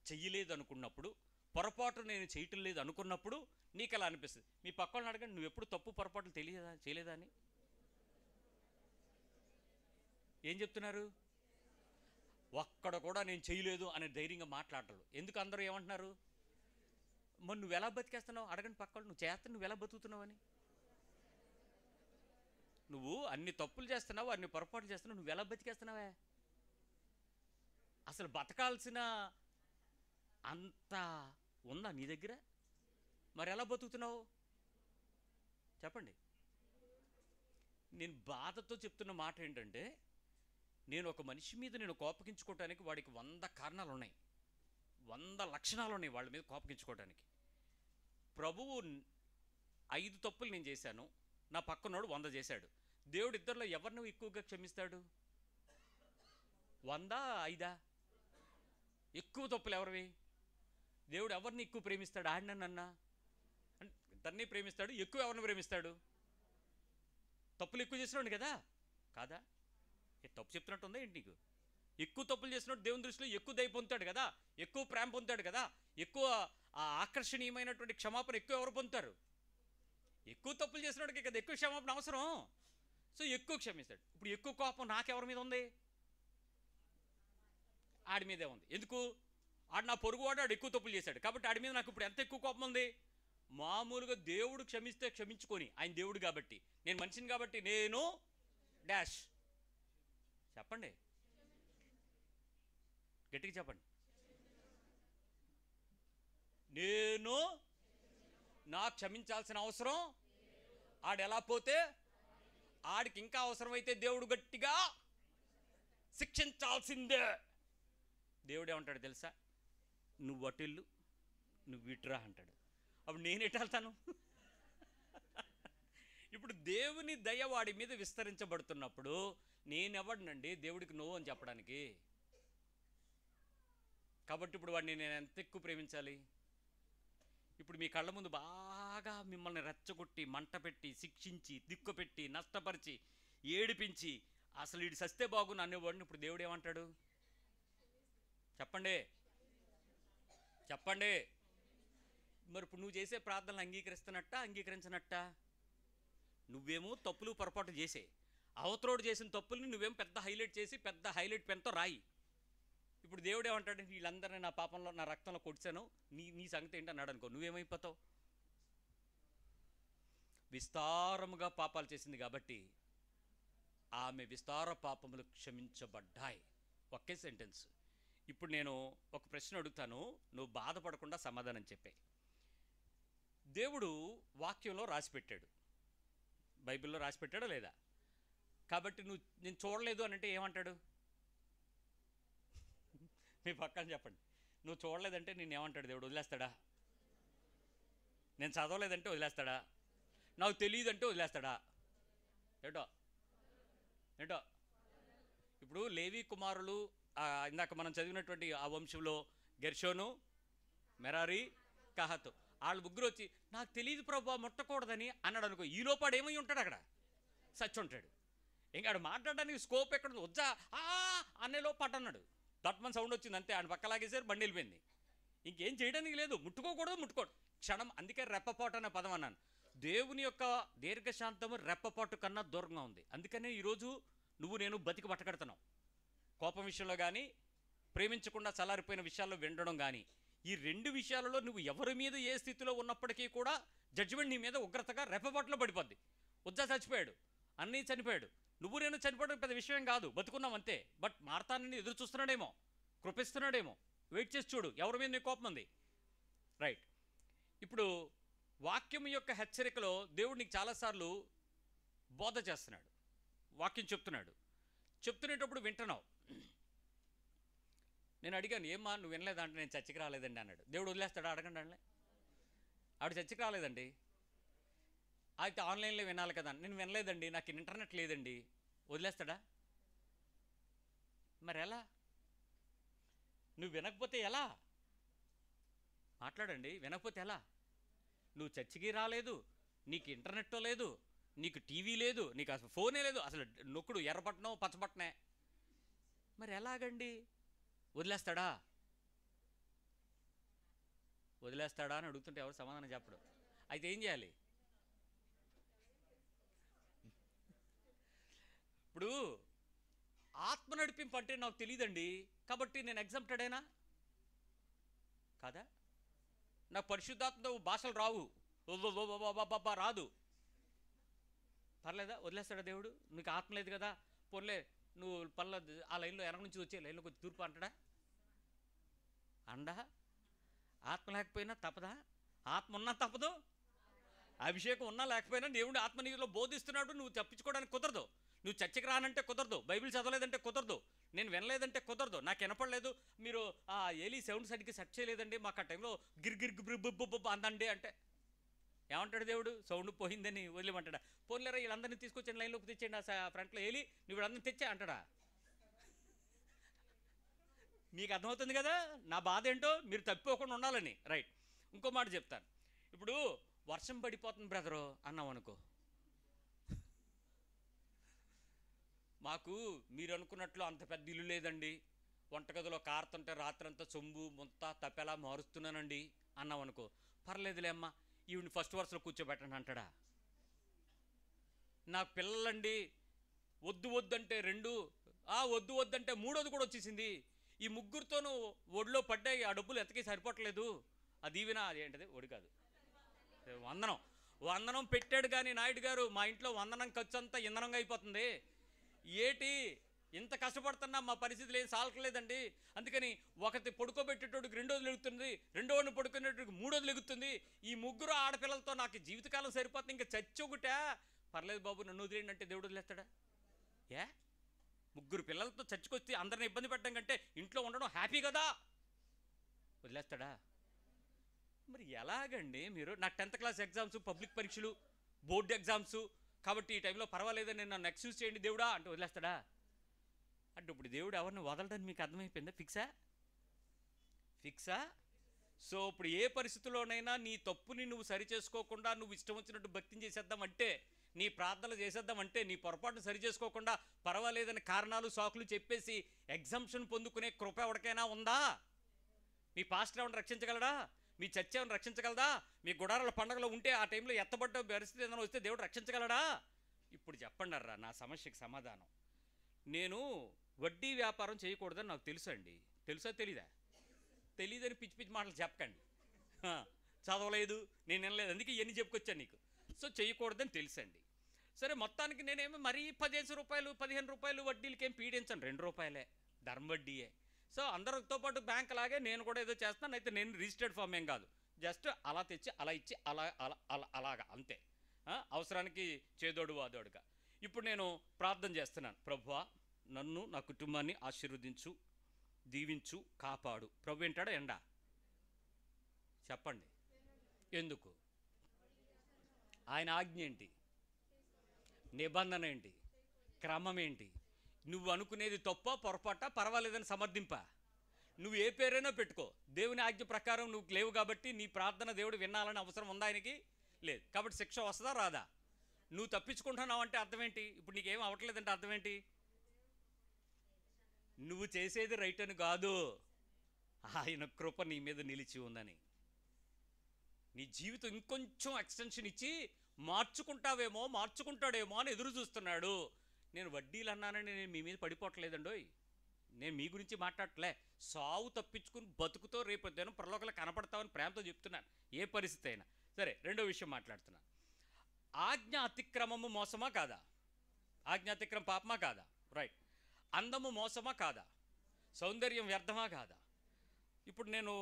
చెయ్యలేదు అనుకున్నప్పుడు, పొరపాటు నేను చేయటం లేదు అనుకున్నప్పుడు నీకు అలా అనిపిస్తుంది. మీ పక్కన అడగండి, నువ్వు ఎప్పుడు తప్పు పొరపాట్లు చేయలేదా అని. ఏం చెప్తున్నారు? ఒక్కడ కూడా నేను చేయలేదు అనే ధైర్యంగా మాట్లాడరు. ఎందుకు? అందరూ ఏమంటున్నారు? మరి నువ్వు ఎలా బతికేస్తున్నావు అడగండి పక్కలు. నువ్వు చేస్తా, నువ్వు ఎలా బతుకుతున్నావు అని. నువ్వు అన్ని తప్పులు చేస్తున్నావు, అన్ని పొరపాట్లు చేస్తున్నావు, నువ్వు ఎలా బతికేస్తున్నావే? అసలు బతకాల్సిన అంత ఉందా నీ దగ్గర? మరి ఎలా బతుకుతున్నావు చెప్పండి. నేను బాధతో చెప్తున్న మాట ఏంటంటే, నేను ఒక మనిషి మీద నేను కోపగించుకోవటానికి వాడికి 100 కారణాలు ఉన్నాయి, 100 లక్షణాలు ఉన్నాయి వాళ్ళ మీద కోపగించుకోవటానికి. ప్రభువు 5 తప్పులు నేను చేశాను, నా పక్కనోడు 100 చేశాడు. దేవుడు ఇద్దరిలో ఎవరిని ఎక్కువగా క్షమిస్తాడు? 100, 5? ఎక్కువ తప్పులు ఎవరివి? దేవుడు ఎవరిని ఎక్కువ ప్రేమిస్తాడు? ఆడినన్నా ఇద్దరిని ప్రేమిస్తాడు. ఎక్కువ ఎవరిని ప్రేమిస్తాడు? తప్పులు ఎక్కువ చేసినాడు కదా, కాదా? తప్పు చెప్తున్నట్టు ఉందా ఏంటి నీకు? ఎక్కువ తప్పులు చేసినట్టు దేవుని దృష్టిలో ఎక్కువ దయ పొందుతాడు కదా, ఎక్కువ ప్రేమ పొందుతాడు కదా, ఎక్కువ ఆకర్షణీయమైనటువంటి క్షమాపణ ఎక్కువ ఎవరు పొందుతారు? ఎక్కువ తప్పులు చేసినోడికి కదా ఎక్కువ క్షమాపణ అవసరం. సో ఎక్కువ క్షమిస్తాడు. ఇప్పుడు ఎక్కువ కోపం నాకెవరి మీద ఉంది? ఆడి మీదే ఉంది. ఎందుకు? ఆడు నా పొరుగువాడు, ఆడు ఎక్కువ తప్పులు చేశాడు కాబట్టి ఆడి మీద నాకు ఇప్పుడు ఎంత ఎక్కువ కోపం ఉంది? మామూలుగా దేవుడు క్షమిస్తే క్షమించుకొని, ఆయన దేవుడు కాబట్టి, నేను మనిషిని కాబట్టి నేను డాష్. చెప్పండి, గట్టిగా చెప్పండి. నేను నా క్షమించాల్సిన అవసరం ఆడు ఎలా పోతే ఆడికి ఇంకా అవసరమైతే దేవుడు గట్టిగా శిక్షించాల్సిందే. దేవుడు ఏమంటాడు తెలుసా? నువ్వు అటిల్లు, నువ్వు ఇటురా అంటాడు. అప్పుడు నేను ఎటు వెళ్తాను? ఇప్పుడు దేవుని దయ వాడి మీద విస్తరించబడుతున్నప్పుడు నేనెవడినండి దేవుడికి నో అని చెప్పడానికి? కాబట్టి ఇప్పుడు వాడిని నేను ఎంత ఎక్కువ ప్రేమించాలి? ఇప్పుడు మీ కళ్ళ ముందు బాగా మిమ్మల్ని రెచ్చగొట్టి, మంట పెట్టి, శిక్షించి, దిక్కుపెట్టి, నష్టపరిచి, ఏడిపించి, అసలు వీడు సస్తే బాగుని అనేవాడిని ఇప్పుడు దేవుడు ఏమంటాడు? చెప్పండి, చెప్పండి. మరి ఇప్పుడు నువ్వు చేసే ప్రార్థనలు అంగీకరిస్తున్నట్టా, అంగీకరించినట్టా? నువ్వేమో తప్పులు పొరపాటు చేసే, అవతరోడు చేసిన తప్పుల్ని నువ్వేమో పెద్ద హైలైట్ చేసి పెద్ద హైలైట్ పెన్తో రాయి. ఇప్పుడు దేవుడు ఏమంటాడు? వీళ్ళందరినీ నా పాపంలో, నా రక్తంలో కొడిచాను, నీ సంగతి ఏంటి అన్నాడు అనుకో, నువ్వేమైపోతావు? విస్తారముగా పాపాలు చేసింది కాబట్టి ఆమె విస్తార పాపములు క్షమించబడ్డాయి. ఒకే సెంటెన్స్. ఇప్పుడు నేను ఒక ప్రశ్న అడుగుతాను, నువ్వు బాధపడకుండా సమాధానం చెప్పే. దేవుడు వాక్యంలో రాసిపెట్టాడు, బైబిల్లో రాసిపెట్టాడా లేదా? కాబట్టి నేను చూడలేదు అని అంటే ఏమంటాడు? మీ పక్కన చెప్పండి, నువ్వు చూడలేదంటే నేనేమంటాడు దేవుడు? వదిలేస్తాడా? నేను చదవలేదంటే వదిలేస్తాడా? నాకు తెలియదు అంటే వదిలేస్తాడా? ఏటో ఏటో ఇప్పుడు లేవి కుమారులు, ఇందాక మనం చదివినటువంటి ఆ వంశంలో గెర్షోను, మెరారి, కహతు, వాళ్ళు ముగ్గురు వచ్చి నాకు తెలియదు ప్రభు ముట్టకూడదని అన్నాడు అనుకో, ఈ లోపాడు ఏమై ఉంటాడు? అక్కడ సచ్చి ఉంటాడు. ఇంకా ఆడు మాట్లాడడానికి స్కోప్ ఎక్కడ ఉంది? వద్దా అనే లోపాటు అన్నాడు, దట్మన్ సౌండ్ వచ్చింది అంతే, ఆయన పక్కలాగేసారు, బండి వెళ్ళిపోయింది. ఇంకేం చేయడానికి లేదు, ముట్టుకోకూడదు, ముట్టుకోడు క్షణం. అందుకే రెప్పపాటు అనే పదం అన్నాను. దేవుని యొక్క దీర్ఘశాంతము రెప్పపాటు కన్నా దూరంగా ఉంది. అందుకనే ఈరోజు నువ్వు నేను బతికి పట్టగడుతున్నావు. కోపం విషయంలో కానీ, ప్రేమించకుండా చల్లారిపోయిన విషయాల్లో వినడం కానీ, ఈ 2 విషయాలలో నువ్వు ఎవరి మీద ఏ స్థితిలో ఉన్నప్పటికీ కూడా జడ్జిమెంట్ నీ మీద ఉగ్రతగా రెప్పపాటులో పడిపోద్ది. ఉజ్జా చచ్చిపోయాడు, అన్నయ్య చనిపోయాడు, నువ్వు నేను చనిపోవడం పెద్ద విషయం కాదు, బతుకున్నాం అంతే. బట్ మార్తాన్ని ఎదురు చూస్తున్నాడేమో, కృపిస్తున్నాడేమో, వెయిట్ చేసి చూడు ఎవరి మీద నీ కోపం ఉంది. రైట్. ఇప్పుడు వాక్యం యొక్క హెచ్చరికలో దేవుడు నీకు చాలాసార్లు బోధ చేస్తున్నాడు, వాక్యం చెప్తున్నాడు. చెప్తునేటప్పుడు వింటున్నావు. నేను అడిగాను, ఏమ్మా నువ్వు వినలేదంటే, నేను చర్చికి రాలేదండి అన్నాడు. దేవుడు వదిలేస్తాడా? అడగండి. అండి ఆవిడ చర్చికి రాలేదండి, అయితే ఆన్లైన్లో వినాలి కదా. నేను వినలేదండి, నాకు ఇంటర్నెట్ లేదండి. వదిలేస్తాడా? మరి ఎలా? నువ్వు వినకపోతే ఎలా? మాట్లాడండి. వినకపోతే ఎలా? నువ్వు చర్చికి రాలేదు, నీకు ఇంటర్నెట్ లేదు, నీకు టీవీ లేదు, నీకు అసలు ఫోనే లేదు, అసలు నొక్కుడు ఎర్రబట్టనో పచ్చబట్టనే, మరి ఎలాగండి? వదిలేస్తాడా? వదిలేస్తాడా అని అడుగుతుంటే ఎవరు సమాధానం చెప్పడు. అయితే ఏం చేయాలి? ఇప్పుడు ఆత్మ నడిపింపు అంటే నాకు తెలియదండి, కాబట్టి నేను ఎగ్జామ్టెడేనా కాదా? నాకు పరిశుద్ధాత్మతో భాషలు రావు, రాదు, పర్లేదా? వదిలేస్తాడా దేవుడు? నీకు ఆత్మ లేదు కదా, పోన్లే నువ్వు పనుల ఆ లైన్లో వెనక నుంచి వచ్చే లైన్లో కొంచెం తూర్పు అంటాడా? అండా? ఆత్మ లేకపోయినా తప్పదా? ఆత్మ ఉన్నా తప్పదు, అభిషేకం ఉన్నా లేకపోయినా దేవుడు ఆత్మ నీలో బోధిస్తున్నాడు. నువ్వు తప్పించుకోవడానికి కుదరదు. నువ్వు చర్చకి రానంటే కుదరదు, బైబిల్ చదవలేదంటే కుదరదు, నేను వినలేదంటే కుదరదు, నాకు వినపడలేదు, మీరు ఆ ఏలీ సౌండ్ సరిగ్గా సెట్ చేయలేదండి, మాకు ఆ టైంలో గిర్గిర్ అందండి అంటే ఏమంటాడు దేవుడు? సౌండ్ పోయిందని వదిలేమంటాడా? పోన్లేరా వీళ్ళందరినీ తీసుకొచ్చిన లైన్లోకి తెచ్చేయండి, ఆ ఫ్రంట్లో ఏలి నువ్వు వీళ్ళందరినీ తెచ్చా అంటాడా? మీకు అర్థమవుతుంది కదా నా బాధ ఏంటో, మీరు తప్పిపోకుండా ఉండాలని. రైట్, ఇంకో మాట చెప్తాను. ఇప్పుడు వర్షం పడిపోతుంది బ్రదరు అన్నాం అనుకో, మాకు మీరు అనుకున్నట్లు అంత పెద్ద ఇల్లు లేదండి, వంటగదిలో కారుతుంటే రాత్రంతా సొంబు ముంత తప్పెలా మారుస్తున్నానండి అన్నాం అనుకో, పర్లేదులే అమ్మా ఈవిని ఫస్ట్ వరుసలో కూర్చోబెట్టండి అంటాడా? నాకు పిల్లలండి వద్దు వద్దంటే 2, వద్దు వద్దంటే 3వది కూడా వచ్చేసింది, ఈ ముగ్గురితోనూ ఒడిలో పడ్డాయి, ఆ డబ్బులు ఎంతకీ సరిపోవట్లేదు, అది ఈవినా అది ఏంటది ఒడి కాదు వందనం పెట్టాడు కానీ నాయుడు గారు మా ఇంట్లో వందనం ఖర్చు అంతా ఇంధనంగా అయిపోతుంది, ఏటి ఇంత కష్టపడుతున్నా మా పరిస్థితులు ఏం సాలట్లేదండి, అందుకని ఒకటి పడుకోబెట్టేటోడికి 2వది లెగుతుంది, 2వని పడుకునేటోడికి 3వది లెగుతుంది, ఈ ముగ్గురు ఆడపిల్లలతో నాకు జీవితకాలం సరిపోతుంది, ఇంకా చచ్చొగుటా, పర్లేదు బాబు నన్ను వదిలేండి అంటే దేవుడు వదిలేస్తాడా? ముగ్గురు పిల్లలతో చర్చకొచ్చి అందరిని ఇబ్బంది పెట్టడం కంటే ఇంట్లో ఉండడం హ్యాపీ కదా, వదిలేస్తాడా? మరి ఎలాగండి మీరు? నాకు 10th క్లాస్ ఎగ్జామ్స్, పబ్లిక్ పరీక్షలు, బోర్డు ఎగ్జామ్స్, కాబట్టి ఈ టైంలో పర్వాలేదని నన్ను ఎక్స్క్యూజ్ చేయండి దేవుడా అంటే వదిలేస్తాడా? అంటే ఇప్పుడు దేవుడు ఎవరిని వదలడానికి మీకు అర్థమైపోయిందా? ఫిక్సా? సో ఇప్పుడు ఏ పరిస్థితుల్లోనైనా నీ తప్పుని నువ్వు సరి చేసుకోకుండా నువ్వు ఇష్టం వచ్చినట్టు భక్తిని చేసేద్దామంటే, నీ ప్రార్థనలు చేసేద్దామంటే, నీ పొరపాటును సరి చేసుకోకుండా పర్వాలేదని కారణాలు సాకులు చెప్పేసి ఎగ్జంప్షన్ పొందుకునే కృప ఎవరికైనా ఉందా? మీ పాస్టర్ ఏమైనా రక్షించగలడా? మీ చర్చ ఏమైనా రక్షించగలదా? మీ గుడారాల పండుగలో ఉంటే ఆ టైంలో ఎత్తబడ్డ పరిస్థితి ఏదైనా వస్తే దేవుడు రక్షించగలడా? ఇప్పుడు చెప్పండి అర్రా నా సమస్యకి సమాధానం. నేను వడ్డీ వ్యాపారం చేయకూడదని నాకు తెలుసు అండి. తెలుసా తెలీదా? తెలీదని పిచ్చి పిచ్చి మాటలు చెప్పకండి. చదవలేదు, నేను వినలేదు, అందుకే ఇవన్నీ చెప్పుకొచ్చాను నీకు. సో చేయకూడదని తెలుసండి. సరే మొత్తానికి నేనేమో మరీ 15 రూపాయలు 15 రూపాయలు వడ్డీలకి ఏం పీడించను, 2 రూపాయలే ధర్మ వడ్డీయే. సో అందరితో పాటు బ్యాంక్ లాగే నేను కూడా ఏదో చేస్తాను, అయితే నేను రిజిస్టర్డ్ ఫామ్ ఏం కాదు, జస్ట్ అలా తెచ్చి అలా ఇచ్చి అలాగా అంతే, అవసరానికి చేదోడు వాదోడుగా. ఇప్పుడు నేను ప్రార్థన చేస్తున్నాను, ప్రభువా నన్ను నా కుటుంబాన్ని ఆశీర్వదించు, దీవించు, కాపాడు. ప్రభు ఏంటాడా ఎండా? చెప్పండి ఎందుకు? ఆయన ఆజ్ఞ ఏంటి? నిబంధన ఏంటి? క్రమం ఏంటి? నువ్వు అనుకునేది తప్ప పొరపాట పర్వాలేదని సమర్థింప. నువ్వు ఏ పేరైనా పెట్టుకో, దేవుని ఆజ్ఞ ప్రకారం నువ్వు లేవు కాబట్టి నీ ప్రార్థన దేవుడు వినాలని అవసరం ఉందా ఆయనకి? లేదు. కాబట్టి శిక్ష వస్తుందా రాదా? నువ్వు తప్పించుకుంటున్నావు అంటే అర్థం ఏంటి? ఇప్పుడు నీకేం అవ్వట్లేదంటే అర్థం ఏంటి? నువ్వు చేసేది రైట్ అని కాదు, ఆయన కృప నీ మీద నిలిచి ఉందని. నీ జీవితం ఇంకొంచెం ఎక్స్టెన్షన్ ఇచ్చి మార్చుకుంటాడేమో అని ఎదురు చూస్తున్నాడు. నేను వడ్డీలు అన్నానని నేను మీ మీద పడిపోవట్లేదండోయ్, నేను మీ గురించి మాట్లాడట్లే. సావు తప్పించుకుని బతుకుతో రేపు దినం ప్రలోకలు కనపడతామని ప్రేమతో చెప్తున్నాను, ఏ పరిస్థితి అయినా సరే. రెండో విషయం మాట్లాడుతున్నాను. ఆజ్ఞ అతిక్రమము మోసమా కాదా? ఆజ్ఞ అతిక్రమం పాపమా కాదా? రైట్. అందము మోసమా కాదా? సౌందర్యం వ్యర్థమా కాదా? ఇప్పుడు నేను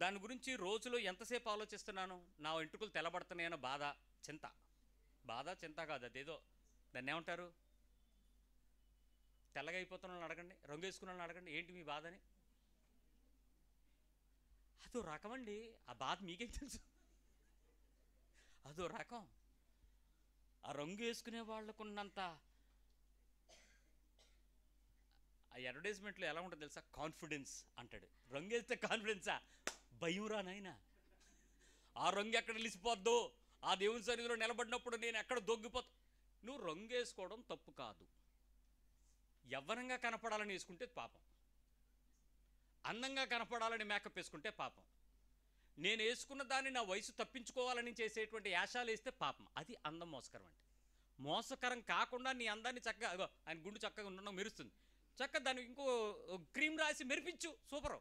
దాని గురించి రోజులో ఎంతసేపు ఆలోచిస్తున్నాను? నా వెంట్రుకలు తెల్లబడుతున్నాయన్న చింత కాదు, అదేదో దాన్ని ఏమంటారు? తెల్లగా అయిపోతున్న వాళ్ళని అడగండి, రంగు వేసుకున్న వాళ్ళని అడగండి, ఏంటి మీ బాధని? అదో రకం అండి, ఆ బాధ మీకేం తెలుసు? అదో రకం. ఆ రంగు వేసుకునే వాళ్ళకున్నంత ఆ అడ్వర్టైజ్మెంట్లో ఎలా ఉంటుంది తెలుసా? కాన్ఫిడెన్స్ అంటాడు. రంగు వేస్తే కాన్ఫిడెన్సా? భయం రా నాయన. ఆ రంగు ఎక్కడ నిలిచిపోద్దో, ఆ దేవుని సన్నిధిలో నిలబడినప్పుడు నేను ఎక్కడ దొంగిపోతా. నువ్వు రంగు వేసుకోవడం తప్పు కాదు, యవ్వనంగా కనపడాలని వేసుకుంటే పాపం, అందంగా కనపడాలని మేకప్ వేసుకుంటే పాపం, నేను వేసుకున్న దాన్ని నా వయసు తప్పించుకోవాలని చేసేటువంటి యాశాలు వేస్తే పాపం. అది అందం మోసకరం అంటే. మోసకరం కాకుండా నీ అందాన్ని చక్కగా అగో ఆయన గుండు చక్కగా ఉండడం మెరుస్తుంది, చక్కగా దానికి ఇంకో క్రీమ్ రాసి మెరిపించు, సూపరు,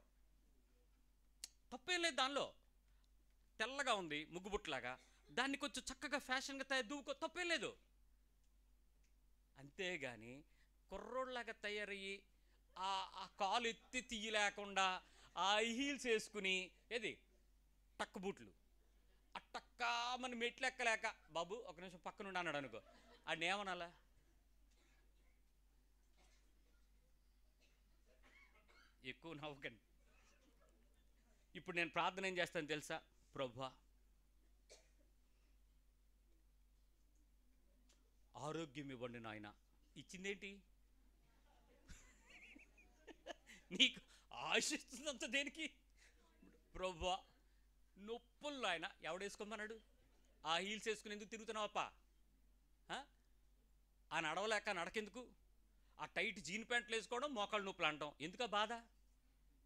తప్పేం లేదు దానిలో. తెల్లగా ఉంది ముగ్గుబుట్లాగా, దాన్ని కొంచెం చక్కగా ఫ్యాషన్గా దూకో, తప్పేం లేదు. అంతేగాని కుర్రోళ్ళలాగా తయారయ్యి ఆ కాలు ఎత్తి తీయలేకుండా ఆ హీల్స్ వేసుకుని ఏది టక్ బూట్లు ఆ టక్కా మన మెట్లు ఎక్కలేక, బాబు ఒక నిమిషం పక్కనుండి అన్నాడు అనుకో, ఆడిని ఏమనాలా? ఎక్కువ నవ్వకండి. ఇప్పుడు నేను ప్రార్థన ఏం చేస్తాను తెలుసా? ప్రభువా ఆరోగ్యం ఇవ్వండి నాయన. ఇచ్చిందేంటి? నీకు ఆశిస్తున్నంత దేనికి? ప్రభువా నొప్పుల్లో ఆయన ఎవడేసుకోమన్నాడు? ఆ హీల్స్ వేసుకుని ఎందుకు తిరుగుతున్నావప్ప? ఆ నడవలేక నడకెందుకు? ఆ టైట్ జీన్ ప్యాంట్లు వేసుకోవడం, మోకాళ్ళు నొప్పులు అంటాం ఎందుకు? ఆ బాధ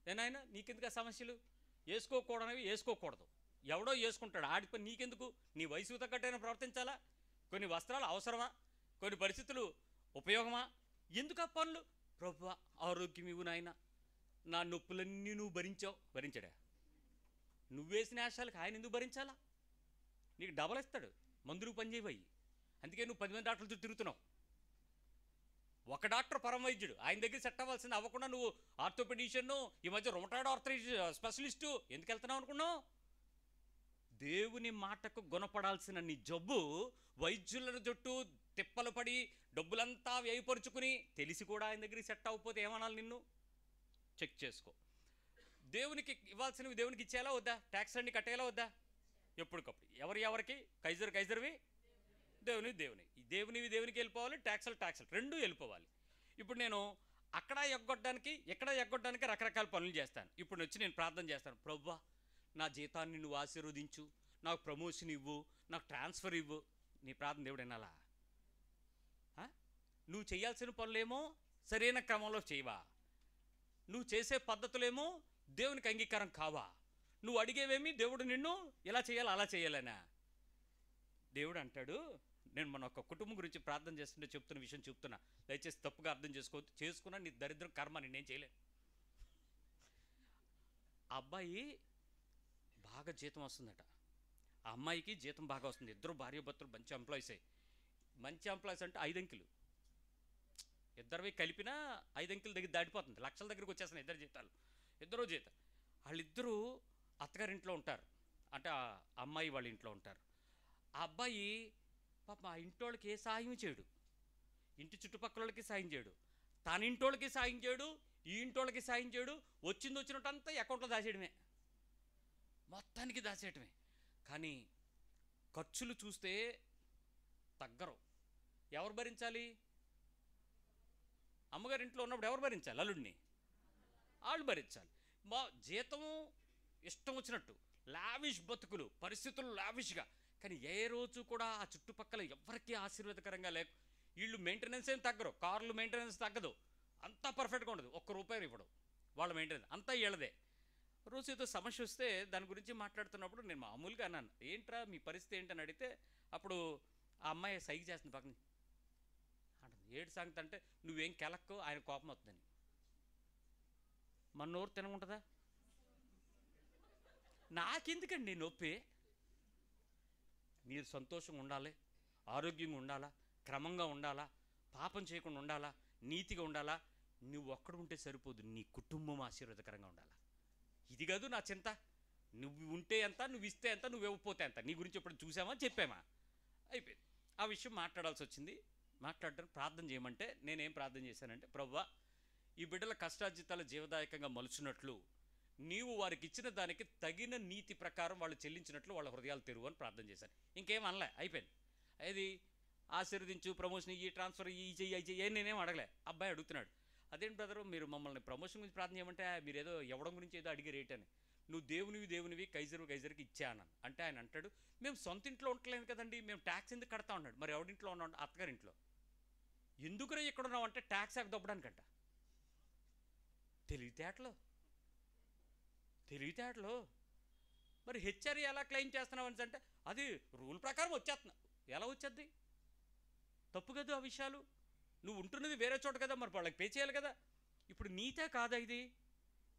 ఏనాయన? నీకెందుకు ఆ సమస్యలు? వేసుకోకూడనివి వేసుకోకూడదు, ఎవడో వేసుకుంటాడు, ఆడిపోయి నీకెందుకు? నీ వయసు తగ్గట్టైనా ప్రవర్తించాలా? కొన్ని వస్త్రాలు అవసరమా? కొన్ని పరిస్థితులు ఉపయోగమా? ఎందుకు ఆ పనులు? ప్రభువా ఆరోగ్యం ఇవ్వు నాయన, నా నొప్పులన్నీ నువ్వు భరించాడా? నువ్వేసిన ఆశాలకు ఆయన ఎందుకు భరించాలా? నీకు డబల్ ఇస్తాడు, మందులు పనిచేయవయ్యి. అందుకే నువ్వు 10 మంది డాక్టర్లతో తిరుగుతున్నావు. ఒక డాక్టర్ పరమ వైద్యుడు, ఆయన దగ్గర సెట్ అవ్వాల్సింది అవ్వకుండా నువ్వు ఆర్థోపెడిషియన్, ఈ మధ్య రొమటాయిడ్ ఆర్థరైటిస్ స్పెషలిస్టు ఎందుకు వెళ్తున్నావు అనుకున్నావు? దేవుని మాటకు గుణపడాల్సిన నీ జబ్బు వైద్యుల జట్టు తిప్పలు పడి డబ్బులంతా వ్యయపరుచుకుని తెలిసి కూడా ఆయన దగ్గరికి సెట్ అవ్వకపోతే ఏమనాలి? నిన్ను చెక్ చేసుకో. దేవునికి ఇవ్వాల్సినవి దేవునికి ఇచ్చేలా వద్దా? ట్యాక్స్ అన్ని కట్టేలా వద్దా? ఎప్పటికప్పుడు ఎవరికి కైజర్వి, దేవునివి దేవునికి వెళ్ళిపోవాలి, ట్యాక్సులు రెండూ వెళ్ళిపోవాలి. ఇప్పుడు నేను అక్కడ ఎగ్గొట్టడానికి ఇక్కడ ఎగ్గొట్టడానికి రకరకాల పనులు చేస్తాను. ఇప్పుడు వచ్చి నేను ప్రార్థన చేస్తాను, ప్రభువా నా జీతాన్ని నువ్వు ఆశీర్వదించు, నాకు ప్రమోషన్ ఇవ్వు, నాకు ట్రాన్స్ఫర్ ఇవ్వు. నీ ప్రార్థన దేవుడు వినాలా? నువ్వు చేయాల్సిన పనులేమో సరైన క్రమంలో చేయవా? నువ్వు చేసే పద్ధతులేమో దేవునికి అంగీకారం కావా? నువ్వు అడిగేవేమి దేవుడు నిన్ను ఇలా చేయాలి అలా చేయాలనా? దేవుడు అంటాడు, నేను మన ఒక కుటుంబం గురించి ప్రార్థన చేస్తుంటే చెప్తున్న విషయం చెప్తున్నా, దయచేసి తప్పుగా అర్థం చేసుకున్నా నీ దరిద్రం కర్మ, నేనేం చేయలేను. ఆ అబ్బాయి బాగా జీతం వస్తుందట, ఆ అమ్మాయికి జీతం బాగా వస్తుంది, ఇద్దరు భార్యాభర్తలు మంచి ఎంప్లాయీసే. మంచి ఎంప్లాయీస్ అంటే 5 అంకెలు, ఇద్దరివి కలిపినా 5 అంకెల దగ్గర దాటిపోతుంది, లక్షల దగ్గరికి వచ్చేస్తున్నాయి ఇద్దరు జీతం. వాళ్ళిద్దరూ అత్తగారింట్లో ఉంటారు, అంటే ఆ అమ్మాయి వాళ్ళ ఇంట్లో ఉంటారు. ఆ అబ్బాయి పాప ఆ ఇంటోళ్ళకి ఏ సాయం చేయడు, ఇంటి చుట్టుపక్కల వాళ్ళకి సాయం చేయడు, తన ఇంటోళ్ళకి సాయం చేయడు, ఈ ఇంటోళ్ళకి సాయం చేయడు, వచ్చినట్టంతా అకౌంట్లో దాచేయడమే, మొత్తానికి దాచేయటమే. కానీ ఖర్చులు చూస్తే తగ్గరు. ఎవరు భరించాలి? అమ్మగారి ఇంట్లో ఉన్నప్పుడు ఎవరు భరించాలి? అల్లుడిని వాళ్ళు భరించాలి. మా జీతము ఇష్టం వచ్చినట్టు లావిష్ బతుకులు, పరిస్థితులు లావిష్గా, కానీ ఏ రోజు కూడా ఆ చుట్టుపక్కల ఎవరికీ ఆశీర్వాదకరంగా లేక, వీళ్ళు మెయింటెనెన్స్ ఏం తగ్గరు, కార్లు మెయింటెనెన్స్ తగ్గదు, అంతా పర్ఫెక్ట్గా ఉండదు, ₹1 ఇవ్వడం, వాళ్ళ మెయింటెనెన్స్ అంతా వీళ్ళదే. రోజు ఏదో సమస్య వస్తే దాని గురించి మాట్లాడుతున్నప్పుడు నేను మామూలుగా అన్నాను, ఏంట్రా మీ పరిస్థితి ఏంటని అడిగితే అప్పుడు ఆ అమ్మాయి సైగ చేస్తుంది పక్కన అంటుంది, ఏడు సంగతి అంటే నువ్వేం కెలక్కో, ఆయన కోపం వస్తుందని. మన నోరు తినకుంటుందా? నాకెందుకండి నొప్పి? మీరు సంతోషంగా ఉండాలి, ఆరోగ్యంగా ఉండాలా, క్రమంగా ఉండాలా, పాపం చేయకుండా ఉండాలా, నీతిగా ఉండాలా. నువ్వు ఒక్కడు ఉంటే సరిపోదు, నీ కుటుంబం ఆశీర్వాదకరంగా ఉండాలా. ఇది కాదు నా చింత. నువ్వు ఉంటే ఎంత, నువ్వు ఇస్తే ఎంత, నువ్వు ఇవ్వకపోతే ఎంత. నీ గురించి ఎప్పుడు చూసామా, చెప్పామా, అయిపోయింది. ఆ విషయం మాట్లాడాల్సి వచ్చింది. మాట్లాడడానికి ప్రార్థన చేయమంటే నేనేం ప్రార్థన చేశానంటే, ప్రభువా ఈ బిడ్డల కష్టార్జితాల జీవదాయకంగా మలుచున్నట్లు నీవు వారికి ఇచ్చిన దానికి తగిన నీతి ప్రకారం వాళ్ళు చెల్లించినట్లు వాళ్ళ హృదయాలు తెరువు అని ప్రార్థన చేశాను. ఇంకేం అనలే, అయిపోయింది. అది ఆశీర్వదించు, ప్రమోషన్ ఇయ్యి, ట్రాన్స్ఫర్ ఇయ్యి, చెయ్యి నేనేం అడగలే. అబ్బాయి అడుగుతున్నాడు, అదేంటి బ్రదరు మీరు మమ్మల్ని ప్రమోషన్ గురించి ప్రార్థన చేయమంటే మీరు ఏదో ఇవ్వడం గురించి ఏదో అడిగి రేట్ అని. నువ్వు దేవునివి కైజర్కి ఇచ్చా అన్నాను. అంటే ఆయన అంటాడు, మేము సొంత ఇంట్లో ఉండలేము కదండి, మేము ట్యాక్స్ ఎందుకు కడతా ఉన్నాడు. మరి ఎవడింట్లో ఉన్నాడు? అత్తగారింట్లో. ఎందుకురా ఇక్కడ ఉన్నావు అంటే ట్యాక్స్ ఎక్క దొబ్బడానికంట. తెలివితేటలు. మరి హెచ్ఆర్ఏ ఎలా క్లెయిమ్ చేస్తున్నావు అని అంటే అది రూల్ ప్రకారం వచ్చేస్తున్నా. ఎలా వచ్చేద్ది? తప్పు కదా ఆ విషయాలు. నువ్వు ఉంటున్నది వేరే చోట కదా, మరి వాళ్ళకి పే చేయాలి కదా. ఇప్పుడు నీతే కాదా ఇది?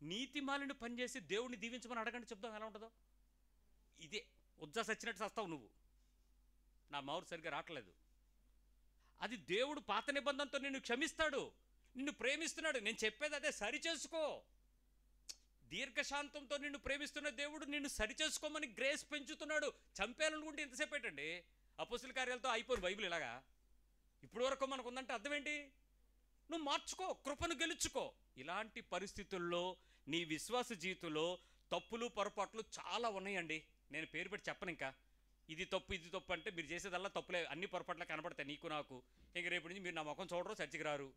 నీతి మాలిన పని చేసి దేవుడిని దీవించమని అడగండి, చెప్దాం ఎలా ఉంటుందో. ఇదే ఉజ్జా సచ్చినట్టు సస్తావు నువ్వు. నా మౌరు సరిగ్గా రావట్లేదు. అది దేవుడు పాత నిబంధనతో నిన్ను క్షమిస్తాడు, నిన్ను ప్రేమిస్తున్నాడు. నేను చెప్పేది అదే, సరి చేసుకో. దీర్ఘశాంతంతో నిన్ను ప్రేమిస్తున్న దేవుడు నిన్ను సరిచేసుకోమని గ్రేస్ పెంచుతున్నాడు. చంపేయాలనుకుంటే ఎంతసేపు ఏంటండి? అపోస్తుల కార్యాలతో అయిపోయింది బైబిల్ ఇలాగా. ఇప్పుడు వరకు మనకు ఉందంటే అర్థం ఏంటి? నువ్వు మార్చుకో, కృపను గెలుచుకో. ఇలాంటి పరిస్థితుల్లో నీ విశ్వాస జీవితంలో తప్పులు పొరపాట్లు చాలా ఉన్నాయండి. నేను పేరు పెట్టి చెప్పను. ఇంకా ఇది తప్పు ఇది తప్పు అంటే మీరు చేసేదల్లా తప్పులే, అన్ని పొరపాట్లు కనబడతాయి నీకు నాకు. ఇంక రేపు నుంచి మీరు నా ముఖం చూడరు, చర్చికి రారు.